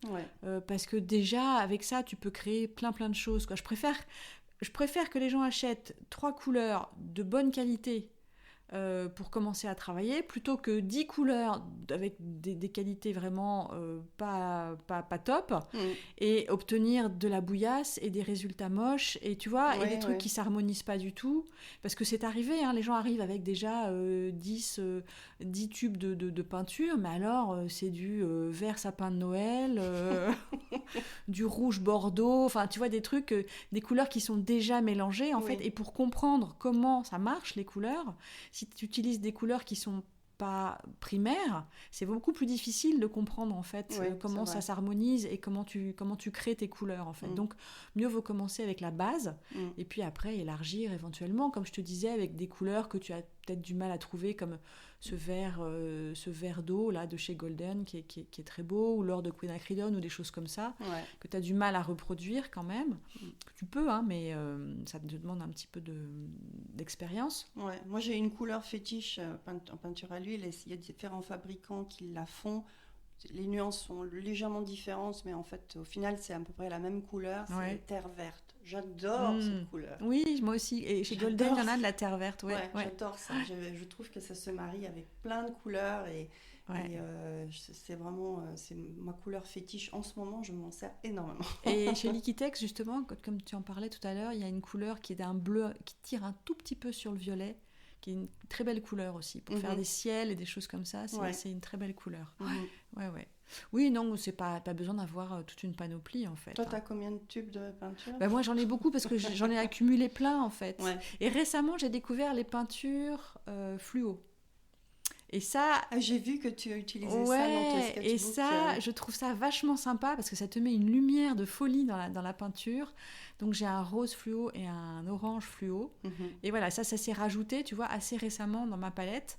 parce que déjà, avec ça, tu peux créer plein de choses, quoi. Je préfère que les gens achètent 3 couleurs de bonne qualité pour commencer à travailler, plutôt que 10 couleurs avec des qualités vraiment pas top, et obtenir de la bouillasse et des résultats moches, et tu vois, et des trucs qui s'harmonisent pas du tout, parce que c'est arrivé, les gens arrivent avec déjà 10 tubes de peinture, mais alors c'est du vert sapin de Noël, du rouge bordeaux, enfin tu vois, des trucs, des couleurs qui sont déjà mélangées en fait, et pour comprendre comment ça marche les couleurs, si tu utilises des couleurs qui sont pas primaires, c'est beaucoup plus difficile de comprendre en fait comment ça s'harmonise et comment tu crées tes couleurs en fait. Donc mieux vaut commencer avec la base et puis après élargir éventuellement, comme je te disais, avec des couleurs que tu as peut-être du mal à trouver, comme ce vert d'eau là de chez Golden qui est très beau, ou l'or de quinacridone, ou des choses comme ça que tu as du mal à reproduire quand même. Tu peux, mais ça te demande un petit peu d'expérience. Moi j'ai une couleur fétiche en peinture à l'huile, et il y a différents fabricants qui la font. Les nuances sont légèrement différentes, mais en fait au final c'est à peu près la même couleur, c'est terre verte. J'adore cette couleur. Oui, moi aussi. Et chez Golden, il y en a de la terre verte. J'adore ça. Je trouve que ça se marie avec plein de couleurs. Et c'est vraiment c'est ma couleur fétiche. En ce moment, je m'en sers énormément. Et chez Liquitex, justement, comme tu en parlais tout à l'heure, il y a une couleur qui est d'un bleu qui tire un tout petit peu sur le violet, qui est une très belle couleur aussi. Pour faire des ciels et des choses comme ça, c'est une très belle couleur. Oui, non, c'est pas besoin d'avoir toute une panoplie en fait. Toi, t'as combien de tubes de peinture ? Moi, j'en ai beaucoup parce que j'en ai accumulé plein en fait. Et récemment, j'ai découvert les peintures fluo. Et ça, j'ai vu que tu utilisais ça dans tes sketchbooks. Et ça, je trouve ça vachement sympa parce que ça te met une lumière de folie dans la peinture. Donc j'ai un rose fluo et un orange fluo. Et voilà, ça s'est rajouté, tu vois, assez récemment dans ma palette.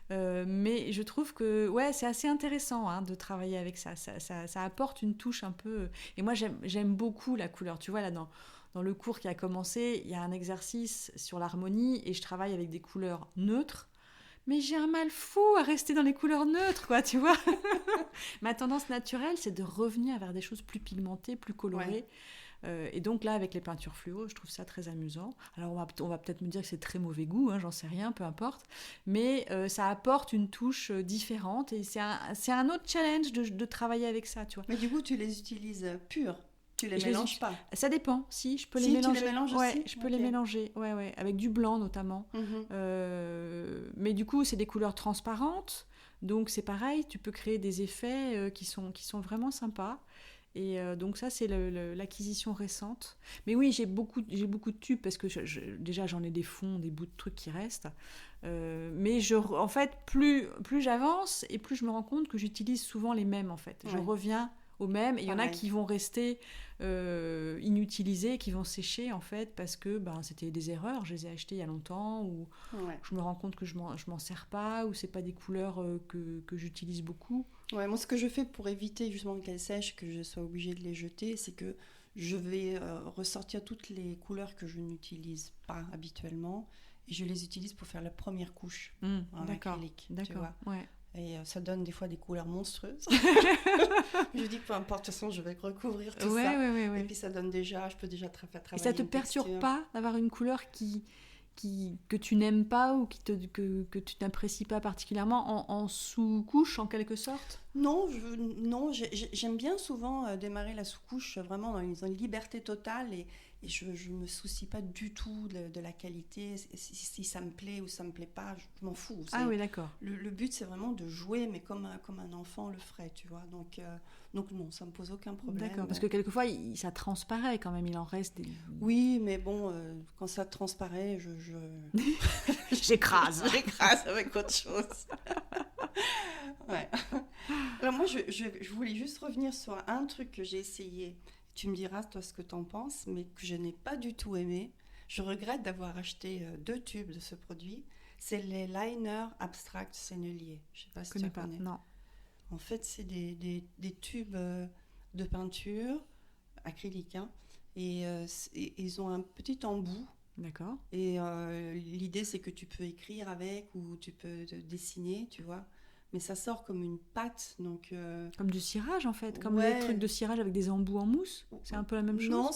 Mais je trouve que c'est assez intéressant de travailler avec ça. Ça apporte une touche un peu... Et moi, j'aime beaucoup la couleur. Tu vois, là, dans le cours qui a commencé, il y a un exercice sur l'harmonie et je travaille avec des couleurs neutres. Mais j'ai un mal fou à rester dans les couleurs neutres, quoi, tu vois. Ma tendance naturelle, c'est de revenir vers des choses plus pigmentées, plus colorées. Et donc là, avec les peintures fluo, je trouve ça très amusant. Alors on va peut-être me dire que c'est très mauvais goût, j'en sais rien, peu importe. Mais ça apporte une touche différente et c'est un autre challenge de travailler avec ça, tu vois. Mais du coup, tu les utilises purs ? Tu les mélanges pas ? Ça dépend. Si, je peux les mélanger. Tu les mélanges aussi ? Je peux les mélanger. Avec du blanc notamment. Mais du coup, c'est des couleurs transparentes. Donc c'est pareil, tu peux créer des effets qui sont vraiment sympas. Et donc ça, c'est l'acquisition récente. Mais oui, j'ai beaucoup de tubes parce que déjà, j'en ai des fonds, des bouts de trucs qui restent. Mais en fait, plus j'avance et plus je me rends compte que j'utilise souvent les mêmes, en fait. Je reviens au même. Et il y en a Pareil. qui vont rester inutilisés, qui vont sécher en fait parce que c'était des erreurs. Je les ai achetés il y a longtemps ou Ouais. je me rends compte que je m'en sers pas ou c'est pas des couleurs que j'utilise beaucoup. Ouais, moi, ce que je fais pour éviter justement qu'elles sèchent, que je sois obligée de les jeter, c'est que je vais ressortir toutes les couleurs que je n'utilise pas habituellement et je les utilise pour faire la première couche en D'accord, acrylique, tu d'accord, vois. ouais. Et ça donne des fois des couleurs monstrueuses. Je dis que peu importe, de toute façon, je vais recouvrir tout Ouais, ça. ouais. Et puis ça donne déjà, je peux déjà faire travailler Et ça te une perturbe texture. pas d'avoir une couleur que tu n'aimes pas ou que tu n'apprécies pas particulièrement en sous-couche en quelque sorte? Non, j'aime bien souvent démarrer la sous-couche vraiment dans une liberté totale et je ne me soucie pas du tout de la qualité. Si ça me plaît ou ça me plaît pas, je m'en fous. Ah oui, d'accord. Le but, c'est vraiment de jouer, mais comme un enfant le ferait, tu vois. Donc non, ça me pose aucun problème. D'accord, parce que quelquefois, ça transparaît quand même, il en reste des... Oui, mais bon, quand ça transparaît, J'écrase. j'écrase avec autre chose. Ouais. Alors moi, je voulais juste revenir sur un truc que j'ai essayé. Tu me diras, toi, ce que t'en penses, mais que je n'ai pas du tout aimé. Je regrette d'avoir acheté 2 tubes de ce produit. C'est les liners Abstract Sennelier. Je sais pas si Je connais tu pas, connais. non. En fait, c'est des tubes de peinture acrylique, hein, et ils ont un petit embout. D'accord. Et l'idée, c'est que tu peux écrire avec ou tu peux dessiner, tu vois. Mais ça sort comme une pâte, donc... Comme du cirage en fait, comme ouais. les trucs de cirage avec des embouts en mousse. C'est un peu la même chose? Non,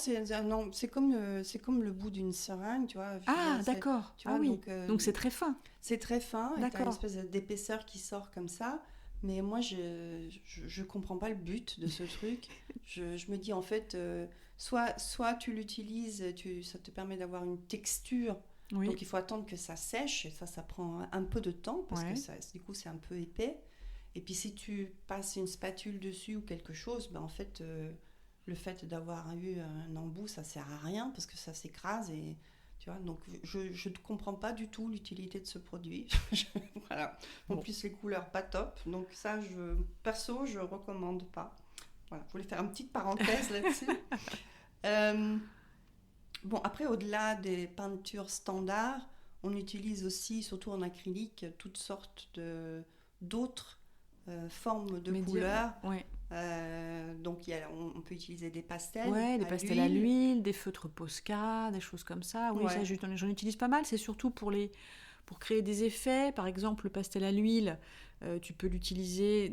c'est comme le bout d'une seringue, tu vois. Ah, d'accord. Tu vois, Ah oui. Donc c'est très fin. c'est très fin, et tu as une D'accord. espèce d'épaisseur qui sort comme ça. Mais moi, je comprends pas le but de ce truc. Je me dis, en fait, soit tu l'utilises, ça te permet d'avoir une texture. Oui. Donc il faut attendre que ça sèche, et ça prend un peu de temps, parce Ouais. que du coup, c'est un peu épais. Et puis si tu passes une spatule dessus ou quelque chose, ben, en fait, le fait d'avoir eu un embout, ça sert à rien, parce que ça s'écrase. Et, tu vois, donc je ne comprends pas du tout l'utilité de ce produit. Voilà. En Bon. plus, les couleurs, pas top. Donc ça, perso, je recommande pas. Voilà, je voulais faire une petite parenthèse là-dessus. Bon, après, au-delà des peintures standards, on utilise aussi, surtout en acrylique, toutes sortes d'autres formes de Médium. couleurs. Ouais. Donc, on peut utiliser des pastels. Ouais, des pastels à l'huile, des feutres Posca, des choses comme ça. Oui, Ouais. ça, j'en utilise pas mal. C'est surtout pour créer des effets. Par exemple, le pastel à l'huile, tu peux l'utiliser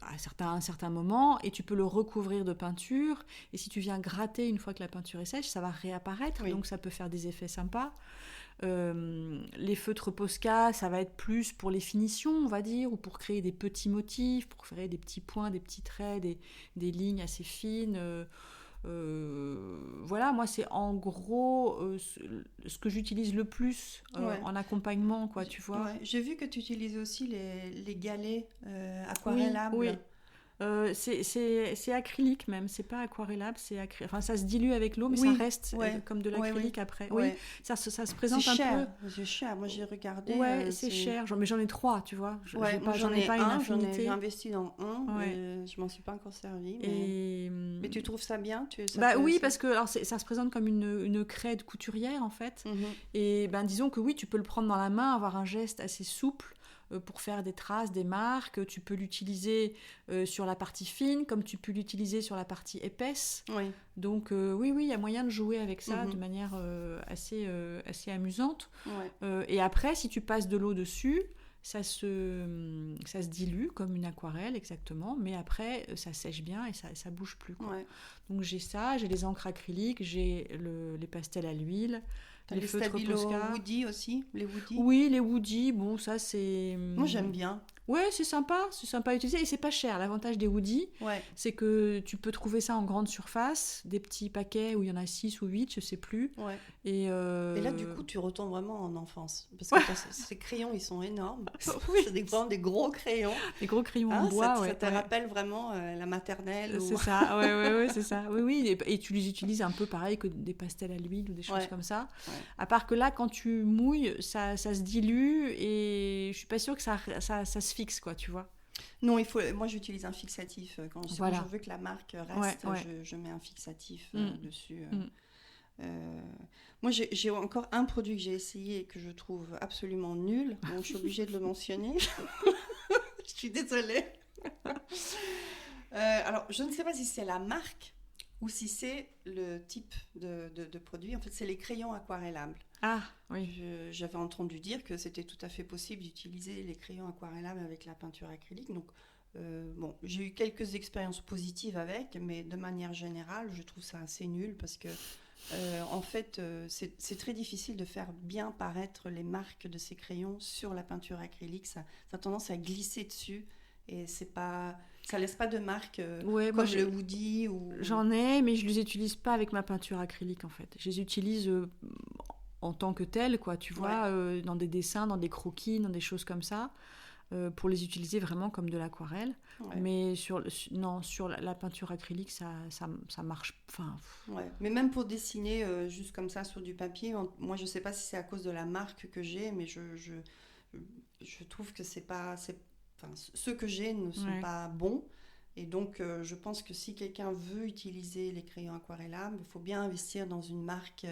à un certain moment et tu peux le recouvrir de peinture. Et si tu viens gratter une fois que la peinture est sèche, ça va réapparaître. Oui. Donc ça peut faire des effets sympas. Les feutres Posca, ça va être plus pour les finitions, on va dire, ou pour créer des petits motifs, pour créer des petits points, des petits traits, des lignes assez fines. Voilà, moi c'est en gros ce que j'utilise le plus Ouais. en accompagnement, quoi, tu vois. Ouais. J'ai vu que tu utilisais aussi les galets aquarellables. Oui. C'est acrylique même, c'est pas aquarellable, enfin ça se dilue avec l'eau, mais Oui, ça reste ouais. comme de l'acrylique après. Ouais. Oui, ça se C'est présente un cher. peu. C'est cher. Moi, j'ai regardé. Ouais, c'est cher. Mais j'en ai 3, tu vois. Ouais, moi, J'en ai pas une infinité. J'ai investi dans un, Ouais. et je m'en suis pas encore servi. Et... Mais tu trouves ça bien? Oui, parce que alors, ça se présente comme une craie de couturière en fait. Mhm. Et disons que oui, tu peux le prendre dans la main, avoir un geste assez souple pour faire des traces, des marques. Tu peux l'utiliser sur la partie fine, comme tu peux l'utiliser sur la partie épaisse. Oui. Donc oui, il y a moyen de jouer avec ça Mhm. de manière assez amusante. Ouais. Et après, si tu passes de l'eau dessus, ça se dilue comme une aquarelle exactement, mais après ça sèche bien et ça bouge plus, quoi. Ouais. Donc j'ai ça, j'ai les encres acryliques, j'ai les pastels à l'huile, T'as les les feutres Stabilo Posca. Woody aussi, les Woody. Oui, les Woody, bon ça c'est... Moi j'aime bien. Ouais, c'est sympa à utiliser et c'est pas cher. L'avantage des Woody, Ouais. c'est que tu peux trouver ça en grande surface, des petits paquets où il y en a 6 ou 8, je sais plus. Ouais. Et là du coup tu retournes vraiment en enfance. Parce que ces crayons ils sont énormes. Oui. C'est vraiment des gros crayons. les gros crayons Hein, en bois, ça te rappelle vraiment la maternelle. C'est ou... ça, ouais, c'est ça. Oui, et tu les utilises un peu pareil que des pastels à l'huile ou des choses Ouais. comme ça. Ouais. À part que là, quand tu mouilles, ça se dilue et je suis pas sûre que ça se fixe, quoi, tu vois. Non, moi j'utilise un fixatif. Quand Voilà. je veux que la marque Ouais, reste, ouais. je mets un fixatif dessus. Mm. Euh, Moi j'ai encore un produit que j'ai essayé et que je trouve absolument nul, donc je suis obligée de le mentionner. Je suis désolée. Alors, je ne sais pas si c'est la marque ou si c'est le type de produit. En fait, c'est les crayons aquarellables. Ah, oui. J'avais entendu dire que c'était tout à fait possible d'utiliser les crayons aquarellables avec la peinture acrylique. Donc, bon, j'ai eu quelques expériences positives avec, mais de manière générale, je trouve ça assez nul parce que, en fait, c'est très difficile de faire bien paraître les marques de ces crayons sur la peinture acrylique. Ça a tendance à glisser dessus et ça laisse pas de marque Ouais, moi, comme le Woody ou... j'en ai, mais je les utilise pas avec ma peinture acrylique, en fait. Je les utilise en tant que telles, quoi, tu vois, dans des dessins, dans des croquis, dans des choses comme ça, pour les utiliser vraiment comme de l'aquarelle. Ouais. Mais sur la peinture acrylique, ça marche. Enfin, Ouais. Mais même pour dessiner juste comme ça sur du papier, moi je sais pas si c'est à cause de la marque que j'ai, mais je trouve que enfin, ceux que j'ai ne sont ouais. pas bons. Et donc je pense que si quelqu'un veut utiliser les crayons aquarellables, il faut bien investir dans une marque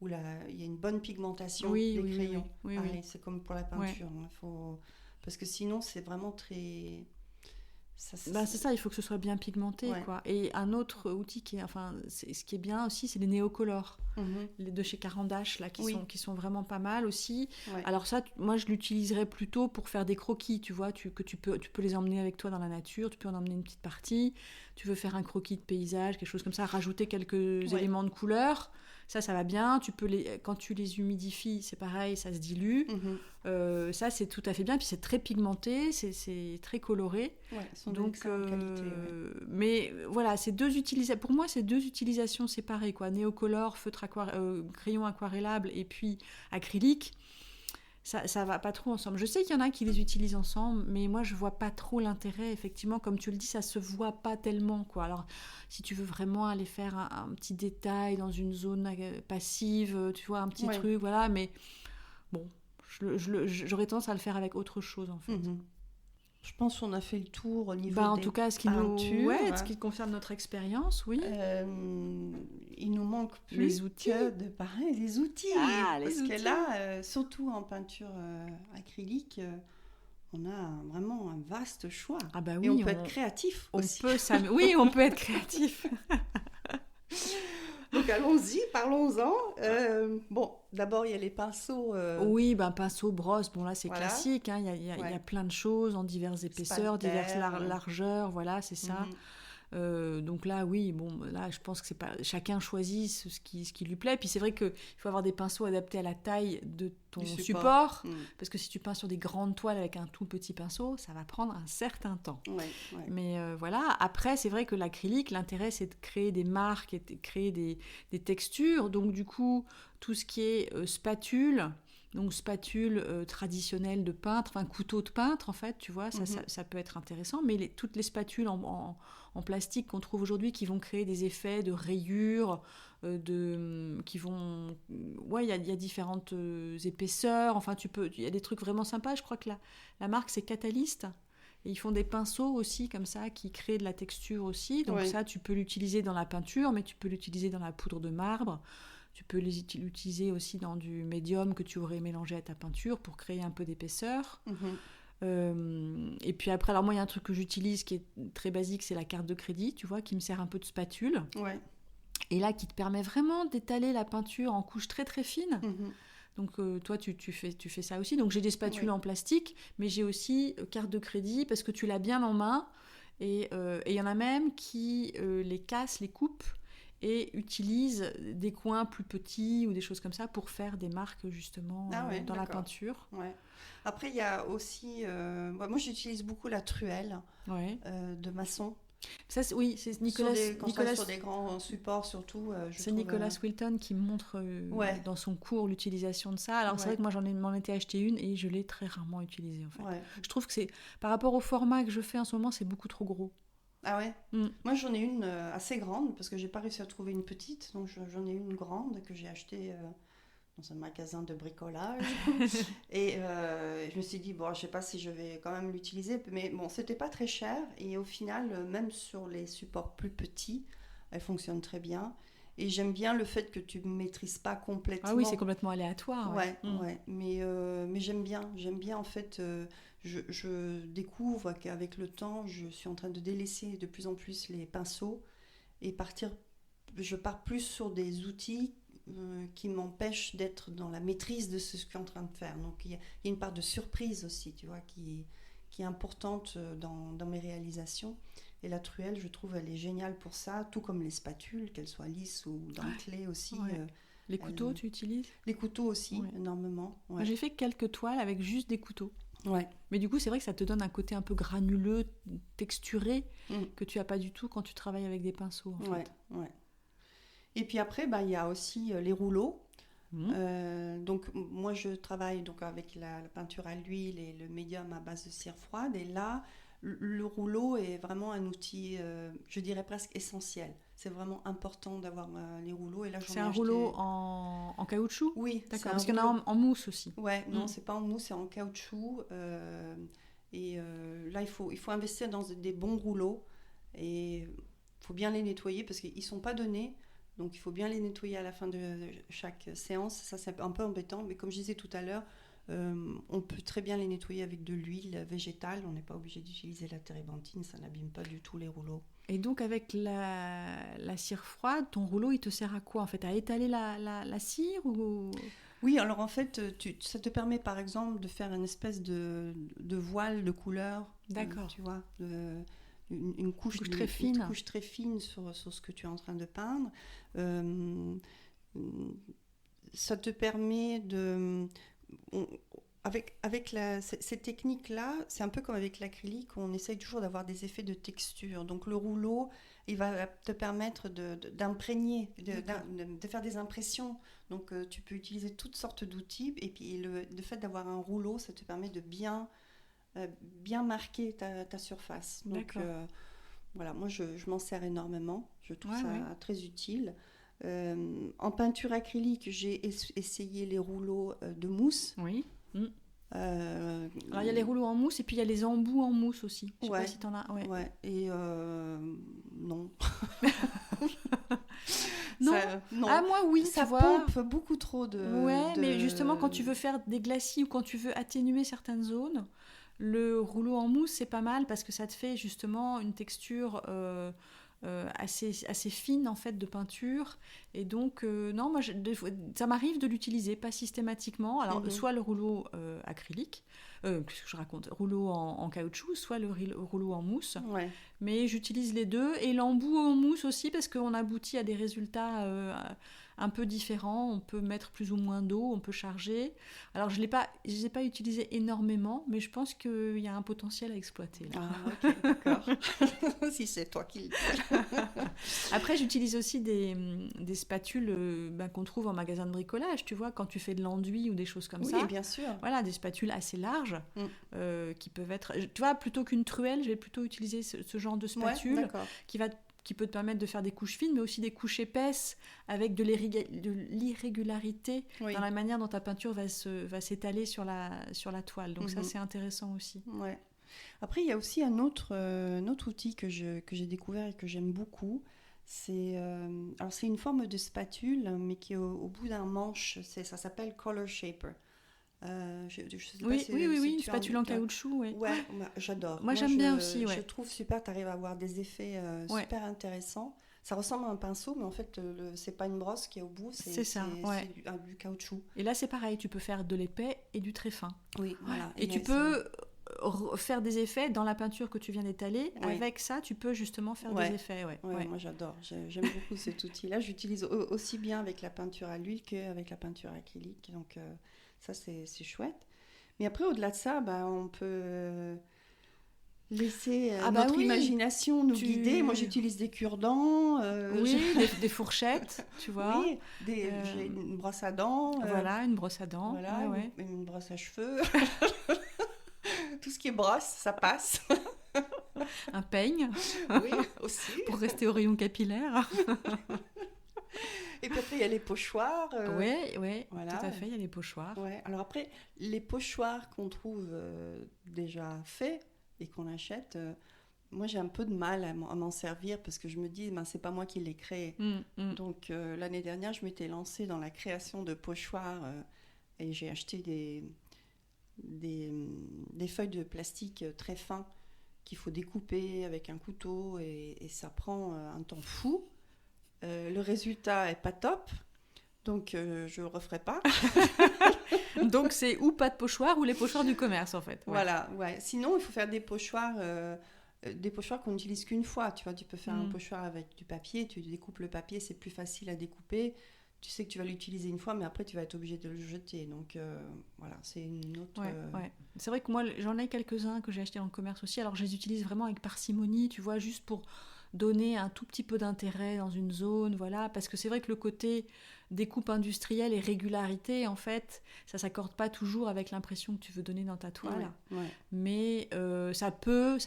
où il y a une bonne pigmentation Oui, des oui, crayons. oui, Pareil, oui. c'est comme pour la Ouais. peinture. Parce que sinon c'est vraiment très... Bah, c'est ça, il faut que ce soit bien pigmenté, Ouais. quoi. Et un autre outil ce qui est bien aussi, c'est les néocolores. Mhm. Les de chez Carandache, là, Oui. qui sont vraiment pas mal aussi. Ouais. Alors ça, moi, je l'utiliserais plutôt pour faire des croquis, tu vois, tu peux les emmener avec toi dans la nature, tu peux en emmener une petite partie, tu veux faire un croquis de paysage, quelque chose comme ça, rajouter quelques Ouais. éléments de couleur, ça va bien. Quand tu les humidifies, c'est pareil, ça se dilue. Mhm. Ça, c'est tout à fait bien, puis c'est très pigmenté, c'est très coloré. Ouais, ils sont Donc, d'excellente qualité. Ouais. mais voilà, pour moi, c'est deux utilisations séparées, quoi. Néocolore, crayon aquarellable et puis acrylique. Ça va pas trop ensemble. Je sais qu'il y en a qui les utilisent ensemble, mais moi je vois pas trop l'intérêt. Effectivement, comme tu le dis, ça se voit pas tellement, quoi. Alors, si tu veux vraiment aller faire un petit détail dans une zone passive, tu vois, un petit Ouais. truc, voilà. Mais bon, j'aurais tendance à le faire avec autre chose, en fait. Mhm. Je pense qu'on a fait le tour au niveau En des tout cas, ce qui concerne notre expérience, oui. Il nous manque plus Les outils. que de parler des outils. Parce les outils. que là, surtout en peinture acrylique, on a vraiment un vaste choix. Ah bah et oui, on peut être créatif aussi. Oui, on peut être créatif. Donc allons-y, parlons-en. Bon, d'abord il y a les pinceaux. Oui, pinceau, brosse, bon là c'est Voilà. classique, hein. Il y a plein de choses en diverses épaisseurs, Spalter, diverses largeurs, voilà, c'est ça. Mhm. Donc là, oui, bon, là, je pense que c'est pas chacun choisit ce qui lui plaît. Puis c'est vrai qu'il faut avoir des pinceaux adaptés à la taille de ton Du support, Mhm. parce que si tu peins sur des grandes toiles avec un tout petit pinceau, ça va prendre un certain temps. Ouais. Mais voilà, après, c'est vrai que l'acrylique, l'intérêt, c'est de créer des marques et de créer des textures. Donc du coup, tout ce qui est spatule... Donc spatule traditionnelle de peintre, enfin couteau de peintre en fait, tu vois, ça peut être intéressant. Mais toutes les spatules en plastique qu'on trouve aujourd'hui qui vont créer des effets de rayures, qui vont... Ouais, il y a différentes épaisseurs, enfin il y a des trucs vraiment sympas. Je crois que la marque c'est Catalyst. Et ils font des pinceaux aussi comme ça qui créent de la texture aussi. Donc ça, tu peux l'utiliser dans la peinture, mais tu peux l'utiliser dans la poudre de marbre. Tu peux l'utiliser aussi dans du médium que tu aurais mélangé à ta peinture pour créer un peu d'épaisseur. Et puis après, alors moi, il y a un truc que j'utilise qui est très basique, c'est la carte de crédit, tu vois, qui me sert un peu de spatule. Ouais. Et là, qui te permet vraiment d'étaler la peinture en couches très très fines. Donc toi, tu fais ça aussi. Donc j'ai des spatules en plastique, mais j'ai aussi carte de crédit parce que tu l'as bien en main. Et il y en a même qui les cassent, les coupent, et utilisent des coins plus petits ou des choses comme ça pour faire des marques justement dans la peinture. Ouais. Après, il y a aussi... moi, j'utilise beaucoup la truelle de maçon. Ça, c'est Nicolas... Sur des grands supports, surtout. C'est Nicolas Wilton qui montre dans son cours l'utilisation de ça. Alors c'est vrai que moi, m'en étais acheté une et je l'ai très rarement utilisée, en fait. Ouais. Je trouve que par rapport au format que je fais en ce moment, c'est beaucoup trop gros. Ah ouais. Moi j'en ai une assez grande parce que j'ai pas réussi à trouver une petite, donc j'en ai une grande que j'ai achetée dans un magasin de bricolage. Et je me suis dit, bon, je ne sais pas si je vais quand même l'utiliser, mais bon, c'était pas très cher. Et au final, même sur les supports plus petits, elle fonctionne très bien. Et j'aime bien le fait que tu ne maîtrises pas complètement. Ah oui, c'est complètement aléatoire. Ouais. Mais j'aime bien en fait, je découvre qu'avec le temps, je suis en train de délaisser de plus en plus les pinceaux et je pars plus sur des outils qui m'empêchent d'être dans la maîtrise de ce que je suis en train de faire. Donc il y a une part de surprise aussi, tu vois, qui est importante dans mes réalisations. Et la truelle, je trouve, elle est géniale pour ça, tout comme les spatules, qu'elles soient lisses ou dentelées aussi. Ouais. Les couteaux, tu utilises ? Les couteaux aussi, énormément. Ouais. Moi, j'ai fait quelques toiles avec juste des couteaux. Ouais. Mais du coup, c'est vrai que ça te donne un côté un peu granuleux, texturé, que tu n'as pas du tout quand tu travailles avec des pinceaux. En fait. Ouais. Et puis après, il y a aussi les rouleaux. Donc moi, je travaille donc avec la peinture à l'huile et le médium à base de cire froide. Et là, le rouleau est vraiment un outil, je dirais presque essentiel. C'est vraiment important d'avoir les rouleaux. Et là, c'est un rouleau en caoutchouc ? Oui. D'accord, parce qu'il y en a en mousse aussi. Ouais, non, c'est pas en mousse, c'est en caoutchouc. Là, il faut investir dans des bons rouleaux. Et il faut bien les nettoyer parce qu'ils ne sont pas donnés. Donc, il faut bien les nettoyer à la fin de chaque séance. Ça, c'est un peu embêtant. Mais comme je disais tout à l'heure, on peut très bien les nettoyer avec de l'huile végétale. On n'est pas obligé d'utiliser la térébenthine. Ça n'abîme pas du tout les rouleaux. Et donc, avec la cire froide, ton rouleau, il te sert à quoi en fait ? À étaler la cire ou... Oui, alors en fait, ça te permet par exemple de faire une espèce de voile de couleur. D'accord. Tu vois, une couche très fine. Une couche très fine sur ce que tu es en train de peindre. Ça te permet de... Avec ces techniques-là, c'est un peu comme avec l'acrylique, on essaye toujours d'avoir des effets de texture. Donc le rouleau, il va te permettre d'imprégner, de faire des impressions. Donc tu peux utiliser toutes sortes d'outils. Et puis le fait d'avoir un rouleau, ça te permet de bien marquer ta surface. Donc voilà, moi je m'en sers énormément. Je trouve ça très utile. En peinture acrylique, j'ai essayé les rouleaux de mousse. Oui. Alors il y a les rouleaux en mousse et puis il y a les embouts en mousse aussi. Je sais pas si t'en as. Ouais. Et non. Non. Non. Ah moi oui. Ça tu vois. pompe beaucoup trop de. Ouais, mais justement quand tu veux faire des glacis ou quand tu veux atténuer certaines zones, le rouleau en mousse c'est pas mal parce que ça te fait justement une texture. Assez fine en fait de peinture et donc non moi ça m'arrive de l'utiliser pas systématiquement alors soit le rouleau acrylique qu'est-ce que je raconte, rouleau en caoutchouc, soit le rouleau en mousse, mais j'utilise les deux et l'embout en mousse aussi parce qu'on aboutit à des résultats un peu différents. On peut mettre plus ou moins d'eau, on peut charger. Alors je l'ai pas utilisé énormément, mais je pense qu'il y a un potentiel à exploiter là. Ah ok, d'accord. Si c'est toi qui le dis. Après j'utilise aussi des spatules qu'on trouve en magasin de bricolage, tu vois, quand tu fais de l'enduit ou des choses comme ça. Oui, bien sûr. Voilà, des spatules assez larges qui peuvent être... Tu vois, plutôt qu'une truelle, je vais plutôt utiliser ce genre de spatule qui peut te permettre de faire des couches fines, mais aussi des couches épaisses avec de l'irrégularité dans la manière dont ta peinture va s'étaler sur la toile. Donc ça, c'est intéressant aussi. Ouais. Après, il y a aussi un autre outil que j'ai découvert et que j'aime beaucoup. C'est une forme de spatule, mais qui est au bout d'un manche. Ça s'appelle Color Shaper. Je sais pas si une spatule en caoutchouc. Ouais, j'adore. Moi, j'aime bien aussi. Je trouve super, tu arrives à avoir des effets super intéressants. Ça ressemble à un pinceau, mais en fait, c'est pas une brosse qui est au bout, c'est du caoutchouc. Et là, c'est pareil, tu peux faire de l'épais et du très fin. Oui, voilà. Et tu peux faire des effets dans la peinture que tu viens d'étaler. Avec ça, tu peux justement faire des effets. Moi, j'adore. J'aime beaucoup cet outil-là. J'utilise aussi bien avec la peinture à l'huile qu'avec la peinture acrylique. Donc, ça, c'est chouette. Mais après, au-delà de ça, on peut laisser notre imagination nous guider. Moi, j'utilise des cure-dents. Des fourchettes, tu vois. Oui, j'ai une brosse à dents. Voilà, une brosse à dents. Voilà, une brosse à cheveux. Tout ce qui est brosse, ça passe. Un peigne. Oui, aussi. Pour rester au rayon capillaire. Et puis après, il y a les pochoirs. Oui, voilà. tout à fait, il y a les pochoirs. Ouais. Alors après, les pochoirs qu'on trouve déjà faits et qu'on achète, moi j'ai un peu de mal à m'en servir parce que je me dis, ben, c'est pas moi qui l'ai créé. Donc l'année dernière, je m'étais lancée dans la création de pochoirs et j'ai acheté des feuilles de plastique très fins qu'il faut découper avec un couteau et ça prend un temps fou. Le résultat est pas top, donc je le referai pas. Donc c'est ou pas de pochoir ou les pochoirs du commerce en fait. Ouais. Voilà, ouais. Sinon, il faut faire des pochoirs qu'on n'utilise qu'une fois. Tu vois, tu peux faire un pochoir avec du papier, tu découpes le papier, c'est plus facile à découper. Tu sais que tu vas l'utiliser une fois, mais après tu vas être obligé de le jeter. Donc voilà, c'est une autre. Ouais. C'est vrai que moi j'en ai quelques-uns que j'ai achetés en commerce aussi. Alors je les utilise vraiment avec parcimonie, tu vois, juste pour donner un tout petit peu d'intérêt dans une zone, voilà, parce que c'est vrai que le côté découpe industrielle et régularité, en fait, ça s'accorde pas toujours avec l'impression que tu veux donner dans ta toile, mais ça peut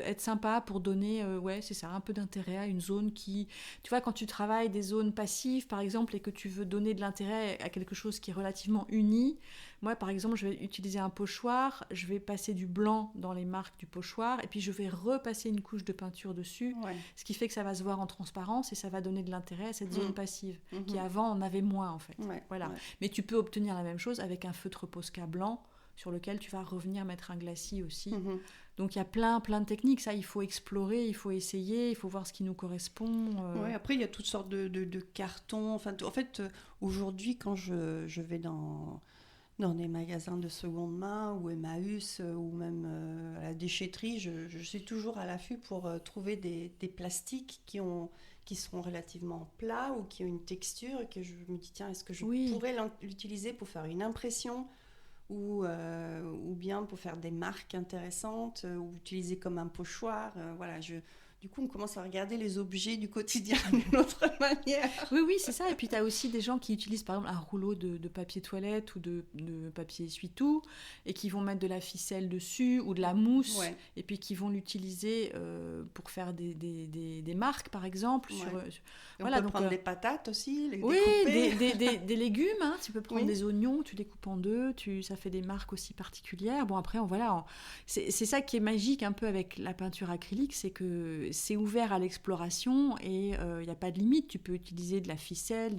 être sympa pour donner, c'est ça, un peu d'intérêt à une zone qui, tu vois, quand tu travailles des zones passives, par exemple, et que tu veux donner de l'intérêt à quelque chose qui est relativement uni. Moi, par exemple, je vais utiliser un pochoir, je vais passer du blanc dans les marques du pochoir, et puis je vais repasser une couche de peinture dessus, ce qui fait que ça va se voir en transparence et ça va donner de l'intérêt à cette zone passive, qui avant en avait moins, en fait. Voilà. Mais tu peux obtenir la même chose avec un feutre Posca blanc, sur lequel tu vas revenir mettre un glacis aussi. Donc il y a plein de techniques, ça il faut explorer, il faut essayer, il faut voir ce qui nous correspond. Après il y a toutes sortes de cartons. Enfin, en fait, aujourd'hui quand je vais dans des magasins de seconde main ou Emmaüs ou même à la déchetterie, je suis toujours à l'affût pour trouver des plastiques qui sont relativement plats ou qui ont une texture et que je me dis tiens, est-ce que je pourrais l'utiliser pour faire une impression ou bien pour faire des marques intéressantes ou utiliser comme un pochoir. Voilà, du coup, on commence à regarder les objets du quotidien d'une autre manière. Oui, c'est ça. Et puis, tu as aussi des gens qui utilisent, par exemple, un rouleau de papier toilette ou de papier essuie-tout et qui vont mettre de la ficelle dessus ou de la mousse et puis qui vont l'utiliser pour faire des marques, par exemple. On peut prendre des patates aussi, les découper. des légumes. Hein. Tu peux prendre des oignons, tu découpes en deux, ça fait des marques aussi particulières. Bon, après, c'est ça qui est magique un peu avec la peinture acrylique, c'est que c'est ouvert à l'exploration et il n'y a pas de limite. Tu peux utiliser de la ficelle,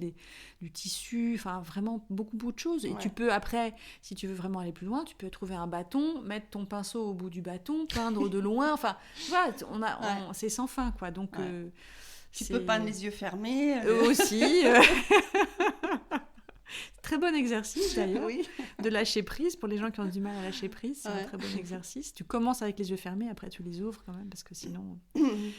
du tissu, enfin vraiment beaucoup de choses. Et tu peux après, si tu veux vraiment aller plus loin, tu peux trouver un bâton, mettre ton pinceau au bout du bâton, peindre de loin. Enfin, voilà, c'est sans fin, quoi. Donc, tu peux peindre les yeux fermés. Aussi. Très bon exercice d'ailleurs, de lâcher prise pour les gens qui ont du mal à lâcher prise, c'est un très bon exercice. Tu commences avec les yeux fermés, après tu les ouvres quand même parce que sinon.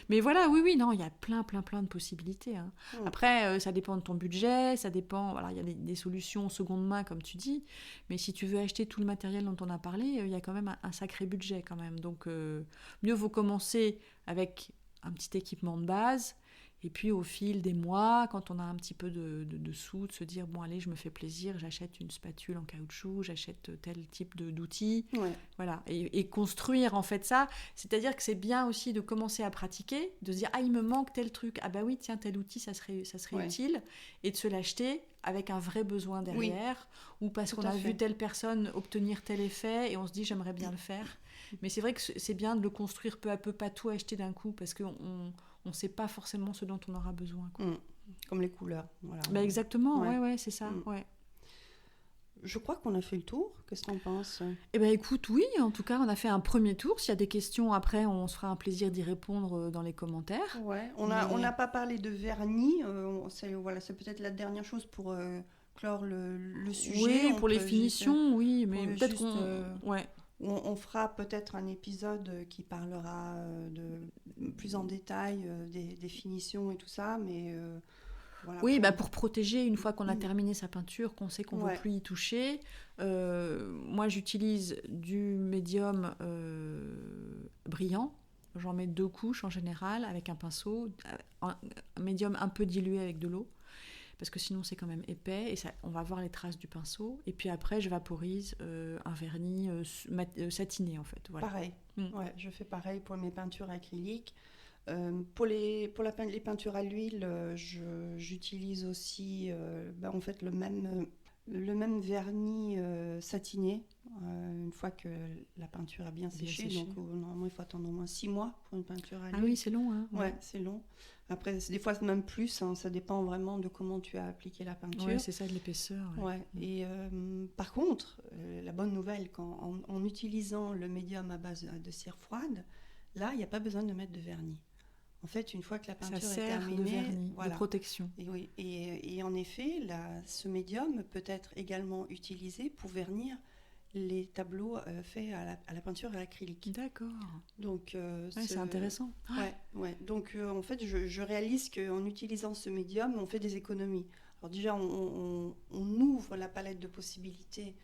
Mais voilà, non, il y a plein de possibilités. Hein. Après, ça dépend de ton budget, ça dépend. Voilà, il y a des solutions seconde main comme tu dis, mais si tu veux acheter tout le matériel dont on a parlé, il y a quand même un sacré budget quand même. Donc mieux vaut commencer avec un petit équipement de base. Et puis au fil des mois, quand on a un petit peu de sous, de se dire bon allez, je me fais plaisir, j'achète une spatule en caoutchouc, j'achète tel type d'outils, voilà, et construire en fait ça. C'est-à-dire que c'est bien aussi de commencer à pratiquer, de se dire ah il me manque tel truc, ah bah oui tiens tel outil ça serait utile, et de se l'acheter avec un vrai besoin derrière, ou parce qu'on a vu telle personne obtenir tel effet et on se dit j'aimerais bien le faire. Mais c'est vrai que c'est bien de le construire peu à peu, pas tout acheter d'un coup, parce qu'on ne sait pas forcément ce dont on aura besoin. Quoi. Comme les couleurs. Voilà. Bah exactement, c'est ça. Je crois qu'on a fait le tour. Qu'est-ce que tu en penses ? Eh bien écoute, oui, en tout cas, on a fait un premier tour. S'il y a des questions après, on se fera un plaisir d'y répondre dans les commentaires. Ouais. On n'a pas parlé de vernis. C'est peut-être la dernière chose pour clore le sujet. Oui, pour les finitions, oui, mais peut-être on fera peut-être un épisode qui parlera plus en détail des finitions et tout ça, mais voilà. Oui, pour protéger, une fois qu'on a terminé sa peinture, qu'on sait qu'on ne veut plus y toucher, moi j'utilise du médium brillant. J'en mets 2 couches en général avec un pinceau, un médium un peu dilué avec de l'eau. Parce que sinon c'est quand même épais et on va voir les traces du pinceau. Et puis après, je vaporise un vernis satiné en fait. Voilà. Pareil, je fais pareil pour mes peintures acryliques. Les peintures à l'huile, j'utilise aussi en fait le même vernis satiné une fois que la peinture a bien séché. Donc normalement il faut attendre au moins 6 mois pour une peinture à l'huile. Ah oui, c'est long. Hein, ouais, c'est long. Après, des fois même plus, hein, ça dépend vraiment de comment tu as appliqué la peinture. Ouais, c'est ça, de l'épaisseur. Ouais. Et par contre, la bonne nouvelle, en utilisant le médium à base de cire froide, là, il n'y a pas besoin de mettre de vernis. En fait, une fois que la peinture est terminée, de vernis, de protection. Et, oui, et en effet, ce médium peut être également utilisé pour vernir les tableaux faits à la peinture à l'acrylique. D'accord. Donc, c'est intéressant. Ouais. Donc, en fait, je réalise qu'en utilisant ce médium, on fait des économies. Alors déjà, on ouvre la palette de possibilités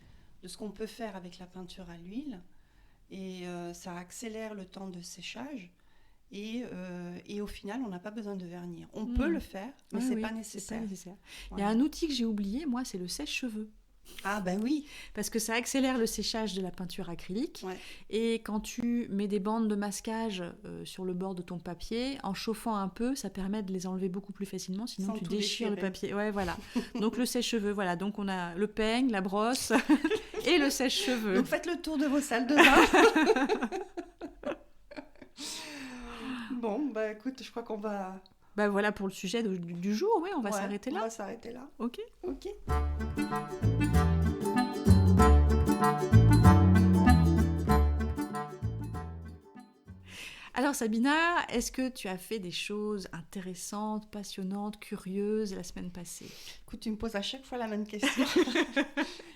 de ce qu'on peut faire avec la peinture à l'huile, et ça accélère le temps de séchage. Et au final, on n'a pas besoin de vernir. On peut le faire, mais c'est pas nécessaire. Voilà. Il y a un outil que j'ai oublié, moi, c'est le sèche-cheveux. Ah ben oui. Parce que ça accélère le séchage de la peinture acrylique. Ouais. Et quand tu mets des bandes de masquage sur le bord de ton papier, en chauffant un peu, ça permet de les enlever beaucoup plus facilement. Sinon, tu déchires le papier. Ouais, voilà. Donc le sèche-cheveux, voilà. Donc on a le peigne, la brosse et le sèche-cheveux. Donc faites le tour de vos salles de bain. Bon, bah écoute, je crois qu'on va... Bah voilà pour le sujet du jour, oui, on va s'arrêter là. On va s'arrêter là. Ok. Alors Sabina, est-ce que tu as fait des choses intéressantes, passionnantes, curieuses la semaine passée ? Écoute, tu me poses à chaque fois la même question.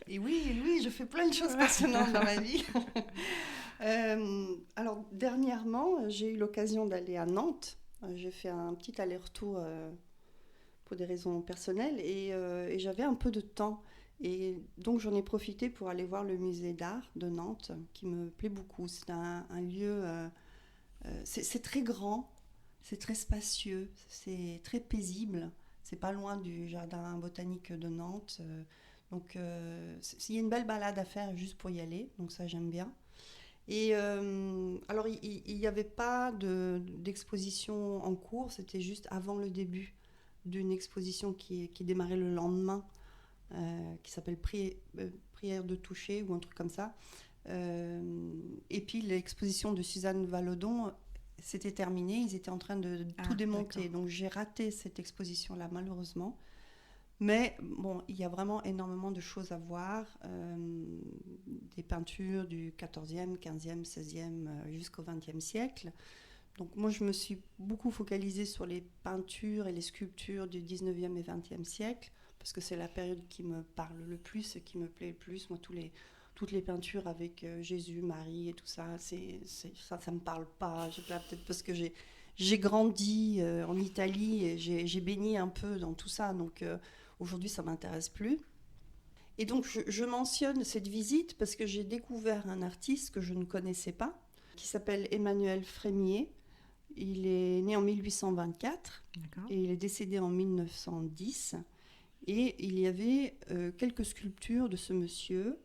Et oui, je fais plein de choses passionnantes dans ma vie. Alors, dernièrement, j'ai eu l'occasion d'aller à Nantes. J'ai fait un petit aller-retour pour des raisons personnelles et j'avais un peu de temps. Et donc, j'en ai profité pour aller voir le musée d'art de Nantes, qui me plaît beaucoup. C'est un lieu... c'est très grand, c'est très spacieux, c'est très paisible. C'est pas loin du jardin botanique de Nantes. Donc, il y a une belle balade à faire juste pour y aller. Donc, ça, j'aime bien. Et alors, il n'y avait pas d'exposition en cours, c'était juste avant le début d'une exposition qui démarrait le lendemain, qui s'appelle Prière de toucher ou un truc comme ça. Et puis l'exposition de Suzanne Vallaudon, c'était terminé, ils étaient en train de tout démonter. D'accord. Donc j'ai raté cette exposition-là, malheureusement. Mais bon, il y a vraiment énormément de choses à voir, des peintures du 14e, 15e, 16e jusqu'au 20e siècle. Donc moi, je me suis beaucoup focalisée sur les peintures et les sculptures du 19e et 20e siècle, parce que c'est la période qui me parle le plus et qui me plaît le plus. Moi, toutes les peintures avec Jésus, Marie et tout ça, ça me parle pas. Peut-être parce que j'ai grandi en Italie et j'ai baigné un peu dans tout ça, donc aujourd'hui ça m'intéresse plus. Et donc je mentionne cette visite parce que j'ai découvert un artiste que je ne connaissais pas, qui s'appelle Emmanuel Frémier. Il est né en 1824. D'accord. Et il est décédé en 1910. Et il y avait quelques sculptures de ce monsieur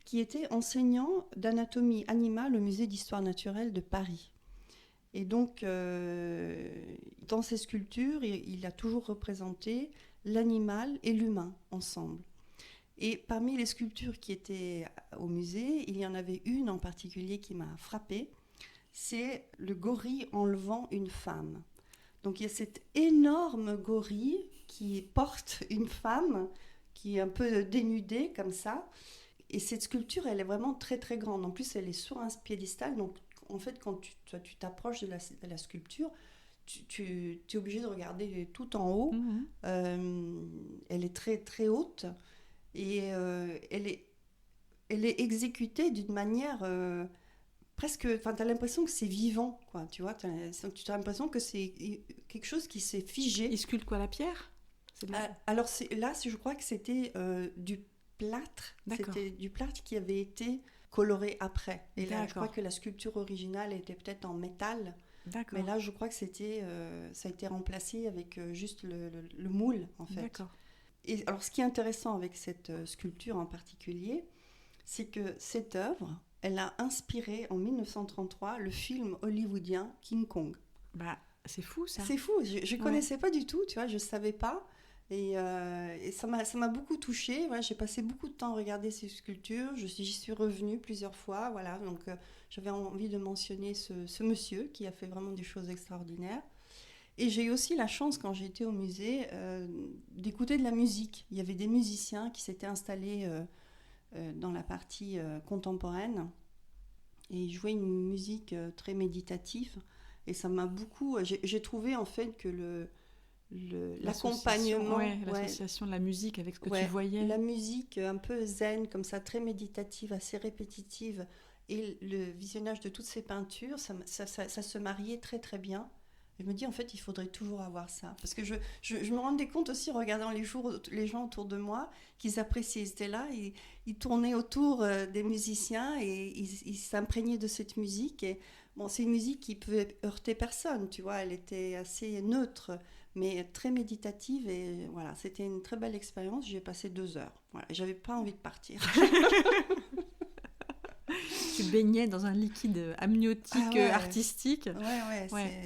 qui était enseignant d'anatomie animale au musée d'histoire naturelle de Paris. Et donc, dans ces sculptures, il a toujours représenté l'animal et l'humain ensemble. Et parmi les sculptures qui étaient au musée, il y en avait une en particulier qui m'a frappée. C'est le gorille enlevant une femme. Donc, il y a cet énorme gorille qui porte une femme qui est un peu dénudée comme ça. Et cette sculpture, elle est vraiment très très grande. En plus, elle est sur un piédestal. Donc, en fait, quand tu t'approches de la sculpture, tu es obligé de regarder tout en haut. Mmh. Elle est très très haute et elle est exécutée d'une manière presque. Enfin, tu as l'impression que c'est vivant, quoi. Tu vois, tu as l'impression que c'est quelque chose qui s'est figé. Il sculpte quoi, la pierre ? Alors là, je crois que c'était du plâtre. D'accord. C'était du plâtre qui avait été coloré après. Et là, je crois que la sculpture originale était peut-être en métal. D'accord. Mais là, je crois que ça a été remplacé avec juste le moule, en fait. D'accord. Et alors, ce qui est intéressant avec cette sculpture en particulier, c'est que cette œuvre, elle a inspiré en 1933 le film hollywoodien King Kong. Bah, c'est fou, ça. C'est fou, je connaissais pas du tout, tu vois, je savais pas. Et ça m'a beaucoup touchée. Voilà, j'ai passé beaucoup de temps à regarder ces sculptures. J'y suis revenue plusieurs fois. Voilà, donc j'avais envie de mentionner ce monsieur qui a fait vraiment des choses extraordinaires. Et j'ai eu aussi la chance, quand j'étais au musée, d'écouter de la musique. Il y avait des musiciens qui s'étaient installés dans la partie contemporaine. Et ils jouaient une musique très méditative. Et ça m'a beaucoup... J'ai trouvé en fait que l'accompagnement... l'association de la musique avec ce que tu voyais. La musique un peu zen, comme ça, très méditative, assez répétitive. Et le visionnage de toutes ces peintures, ça se mariait très très bien. Je me dis, en fait, il faudrait toujours avoir ça. Parce que je me rendais compte aussi, en regardant les gens autour de moi, qu'ils appréciaient. Ils étaient là, ils tournaient autour des musiciens et ils s'imprégnaient de cette musique. Et, bon, c'est une musique qui peut heurter personne, tu vois. Elle était assez neutre, mais très méditative. Et voilà, c'était une très belle expérience. J'y ai passé 2 heures. Voilà, j'avais pas envie de partir. Tu baignais dans un liquide amniotique artistique.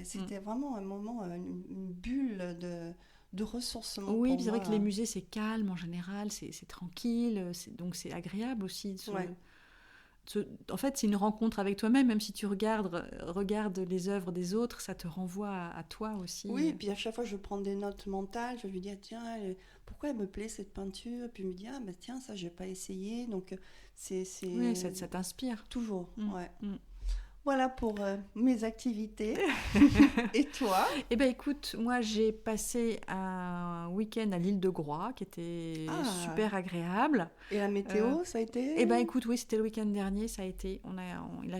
C'était vraiment un moment, une bulle de ressourcement. Oui, c'est vrai que les musées, c'est calme en général, c'est tranquille, donc c'est agréable aussi. En fait, c'est une rencontre avec toi-même, même si tu regardes les œuvres des autres, ça te renvoie à toi aussi. Oui, et puis à chaque fois, je prends des notes mentales, je lui dis, tiens, pourquoi elle me plaît cette peinture ? Puis je me dis, tiens, ça, je n'ai pas essayé. Donc, Oui, ça t'inspire. Toujours, ouais. Voilà pour mes activités. Et toi ? Eh bien, écoute, moi, j'ai passé un week-end à l'île de Groix, qui était super agréable. Et la météo, ça a été ? Eh bien, écoute, oui, c'était le week-end dernier, ça a été.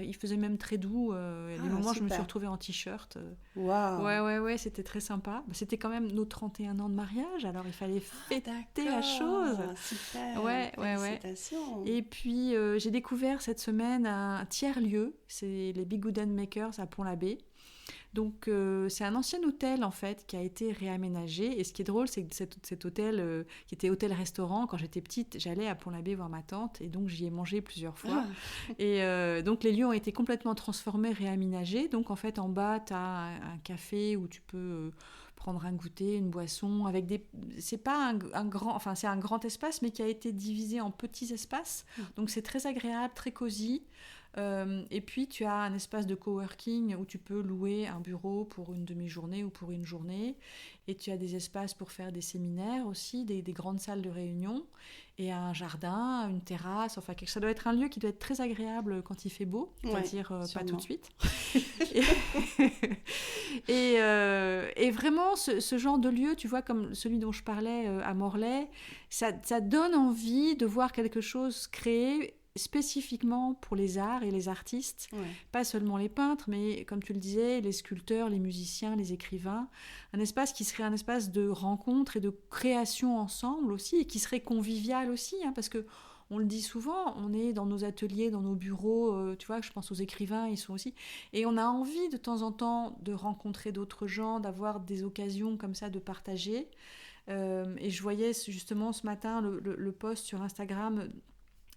Il faisait même très doux. Il y a des moments, je me suis retrouvée en t-shirt. Waouh ! Ouais, c'était très sympa. C'était quand même nos 31 ans de mariage, alors il fallait fêter la chose. Super, félicitations. Et puis, j'ai découvert cette semaine un tiers-lieu, c'est les Bigouden Makers à Pont-l'Abbé. Donc, c'est un ancien hôtel, en fait, qui a été réaménagé. Et ce qui est drôle, c'est que cet hôtel, qui était hôtel-restaurant, quand j'étais petite, j'allais à Pont-l'Abbé voir ma tante. Et donc, j'y ai mangé plusieurs fois. Et donc, les lieux ont été complètement transformés, réaménagés. Donc, en fait, en bas, tu as un café où tu peux prendre un goûter, une boisson. C'est pas un grand... Enfin, c'est un grand espace, mais qui a été divisé en petits espaces. Donc, c'est très agréable, très cosy. Et puis tu as un espace de coworking où tu peux louer un bureau pour une demi-journée ou pour une journée, et tu as des espaces pour faire des séminaires aussi, des grandes salles de réunion, et un jardin, une terrasse, enfin ça doit être un lieu qui doit être très agréable quand il fait beau, c'est-à-dire pas tout de suite. et vraiment ce genre de lieu, tu vois, comme celui dont je parlais à Morlaix, ça donne envie de voir quelque chose créé spécifiquement pour les arts et les artistes, pas seulement les peintres, mais comme tu le disais, les sculpteurs, les musiciens, les écrivains, un espace qui serait un espace de rencontre et de création ensemble aussi, et qui serait convivial aussi, parce que on le dit souvent, on est dans nos ateliers, dans nos bureaux, tu vois, je pense aux écrivains, ils sont aussi, et on a envie de temps en temps de rencontrer d'autres gens, d'avoir des occasions comme ça de partager, et je voyais justement ce matin le post sur Instagram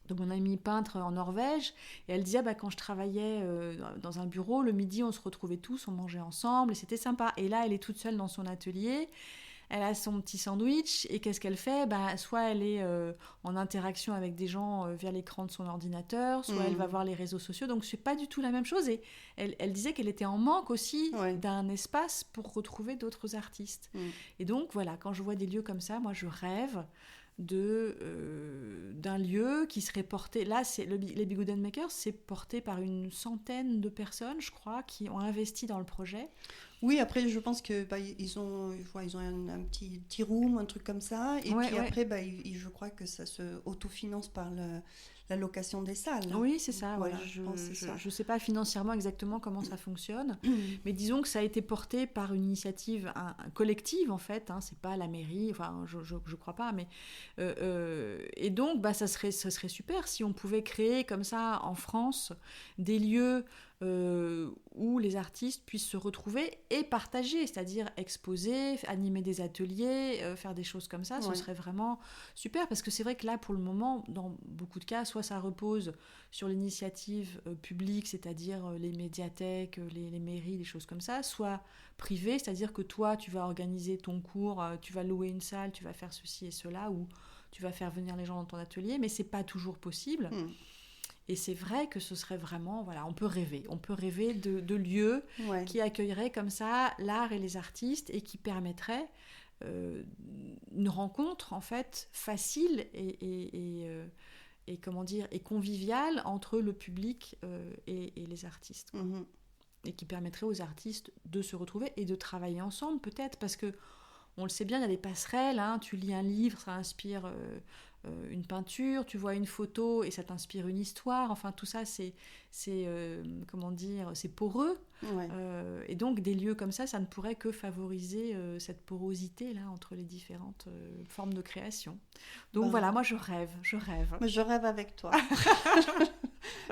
de mon amie peintre en Norvège, et elle disait quand je travaillais dans un bureau, le midi on se retrouvait tous, on mangeait ensemble et c'était sympa. Et là elle est toute seule dans son atelier, elle a son petit sandwich, et qu'est-ce qu'elle fait ? Soit elle est en interaction avec des gens via l'écran de son ordinateur, soit elle va voir les réseaux sociaux, donc c'est pas du tout la même chose. Et elle disait qu'elle était en manque aussi d'un espace pour retrouver d'autres artistes. Et donc voilà, quand je vois des lieux comme ça, moi je rêve d'un lieu qui serait porté... Là, les Bigouden Makers, c'est porté par une centaine de personnes, je crois, qui ont investi dans le projet. Oui, après, je pense que ils ont un petit room, un truc comme ça. Et puis après, je crois que ça se autofinance par la location des salles. Oui, c'est ça. Voilà, je ne sais pas financièrement exactement comment ça fonctionne, mais disons que ça a été porté par une initiative collective, en fait. C'est pas la mairie, enfin, je crois pas, mais... et donc, ça serait super si on pouvait créer comme ça, en France, des lieux où les artistes puissent se retrouver et partager, c'est-à-dire exposer, animer des ateliers, faire des choses comme ça. Ce serait vraiment super, parce que c'est vrai que là, pour le moment, dans beaucoup de cas, soit ça repose sur l'initiative publique, c'est-à-dire les médiathèques, les mairies, des choses comme ça, soit privée, c'est-à-dire que toi, tu vas organiser ton cours, tu vas louer une salle, tu vas faire ceci et cela, ou tu vas faire venir les gens dans ton atelier, mais c'est pas toujours possible. Et c'est vrai que ce serait vraiment, voilà, on peut rêver de lieux qui accueilleraient comme ça l'art et les artistes et qui permettraient une rencontre en fait facile et comment dire, et conviviale entre le public et les artistes. Et qui permettrait aux artistes de se retrouver et de travailler ensemble peut-être, parce que on le sait bien, il y a des passerelles, hein, tu lis un livre, ça inspire une peinture, tu vois une photo et ça t'inspire une histoire, enfin tout ça c'est comment dire, c'est poreux, et donc des lieux comme ça ne pourrait que favoriser cette porosité là entre les différentes formes de création. Donc voilà, moi je rêve. Mais je rêve avec toi.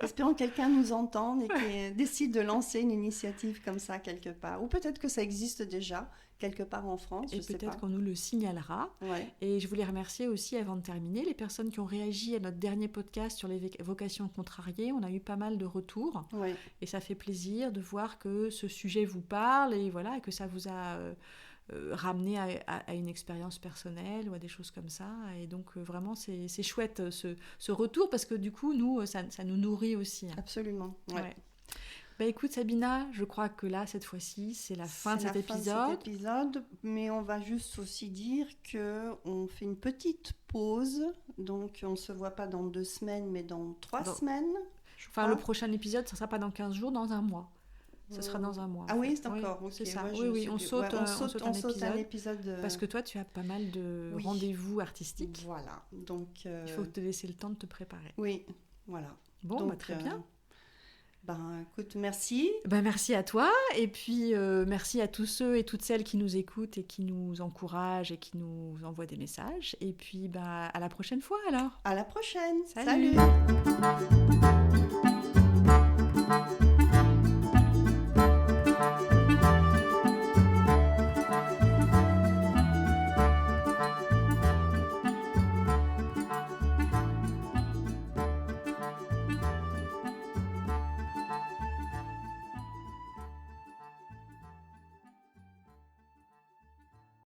Espérons que quelqu'un nous entende et qui décide de lancer une initiative comme ça quelque part, ou peut-être que ça existe déjà quelque part en France, et peut-être qu'on nous le signalera. Et je voulais remercier aussi, avant de terminer, les personnes qui ont réagi à notre dernier podcast sur les vocations contrariées. On a eu pas mal de retours, et ça fait plaisir de voir que ce sujet vous parle, et voilà, et que ça vous a ramené à une expérience personnelle ou à des choses comme ça. Et donc vraiment c'est chouette ce retour, parce que du coup nous ça nous nourrit aussi. Absolument. Bah écoute Sabina, je crois que là, cette fois-ci, c'est la fin de cet épisode. Mais on va juste aussi dire qu'on fait une petite pause, donc on ne se voit pas dans 2 semaines, mais dans 3 semaines. Enfin, le prochain épisode, ça ne sera pas dans 15 jours, dans un mois. Ce sera dans un mois. Ah oui, d'accord. C'est ça. On saute un épisode. Parce que toi, tu as pas mal de rendez-vous artistiques. Voilà. Donc, il faut te laisser le temps de te préparer. Oui, voilà. Bon, donc, très bien. Écoute, merci. Merci à toi, et puis merci à tous ceux et toutes celles qui nous écoutent et qui nous encouragent et qui nous envoient des messages. Et puis à la prochaine fois alors. À la prochaine. Salut.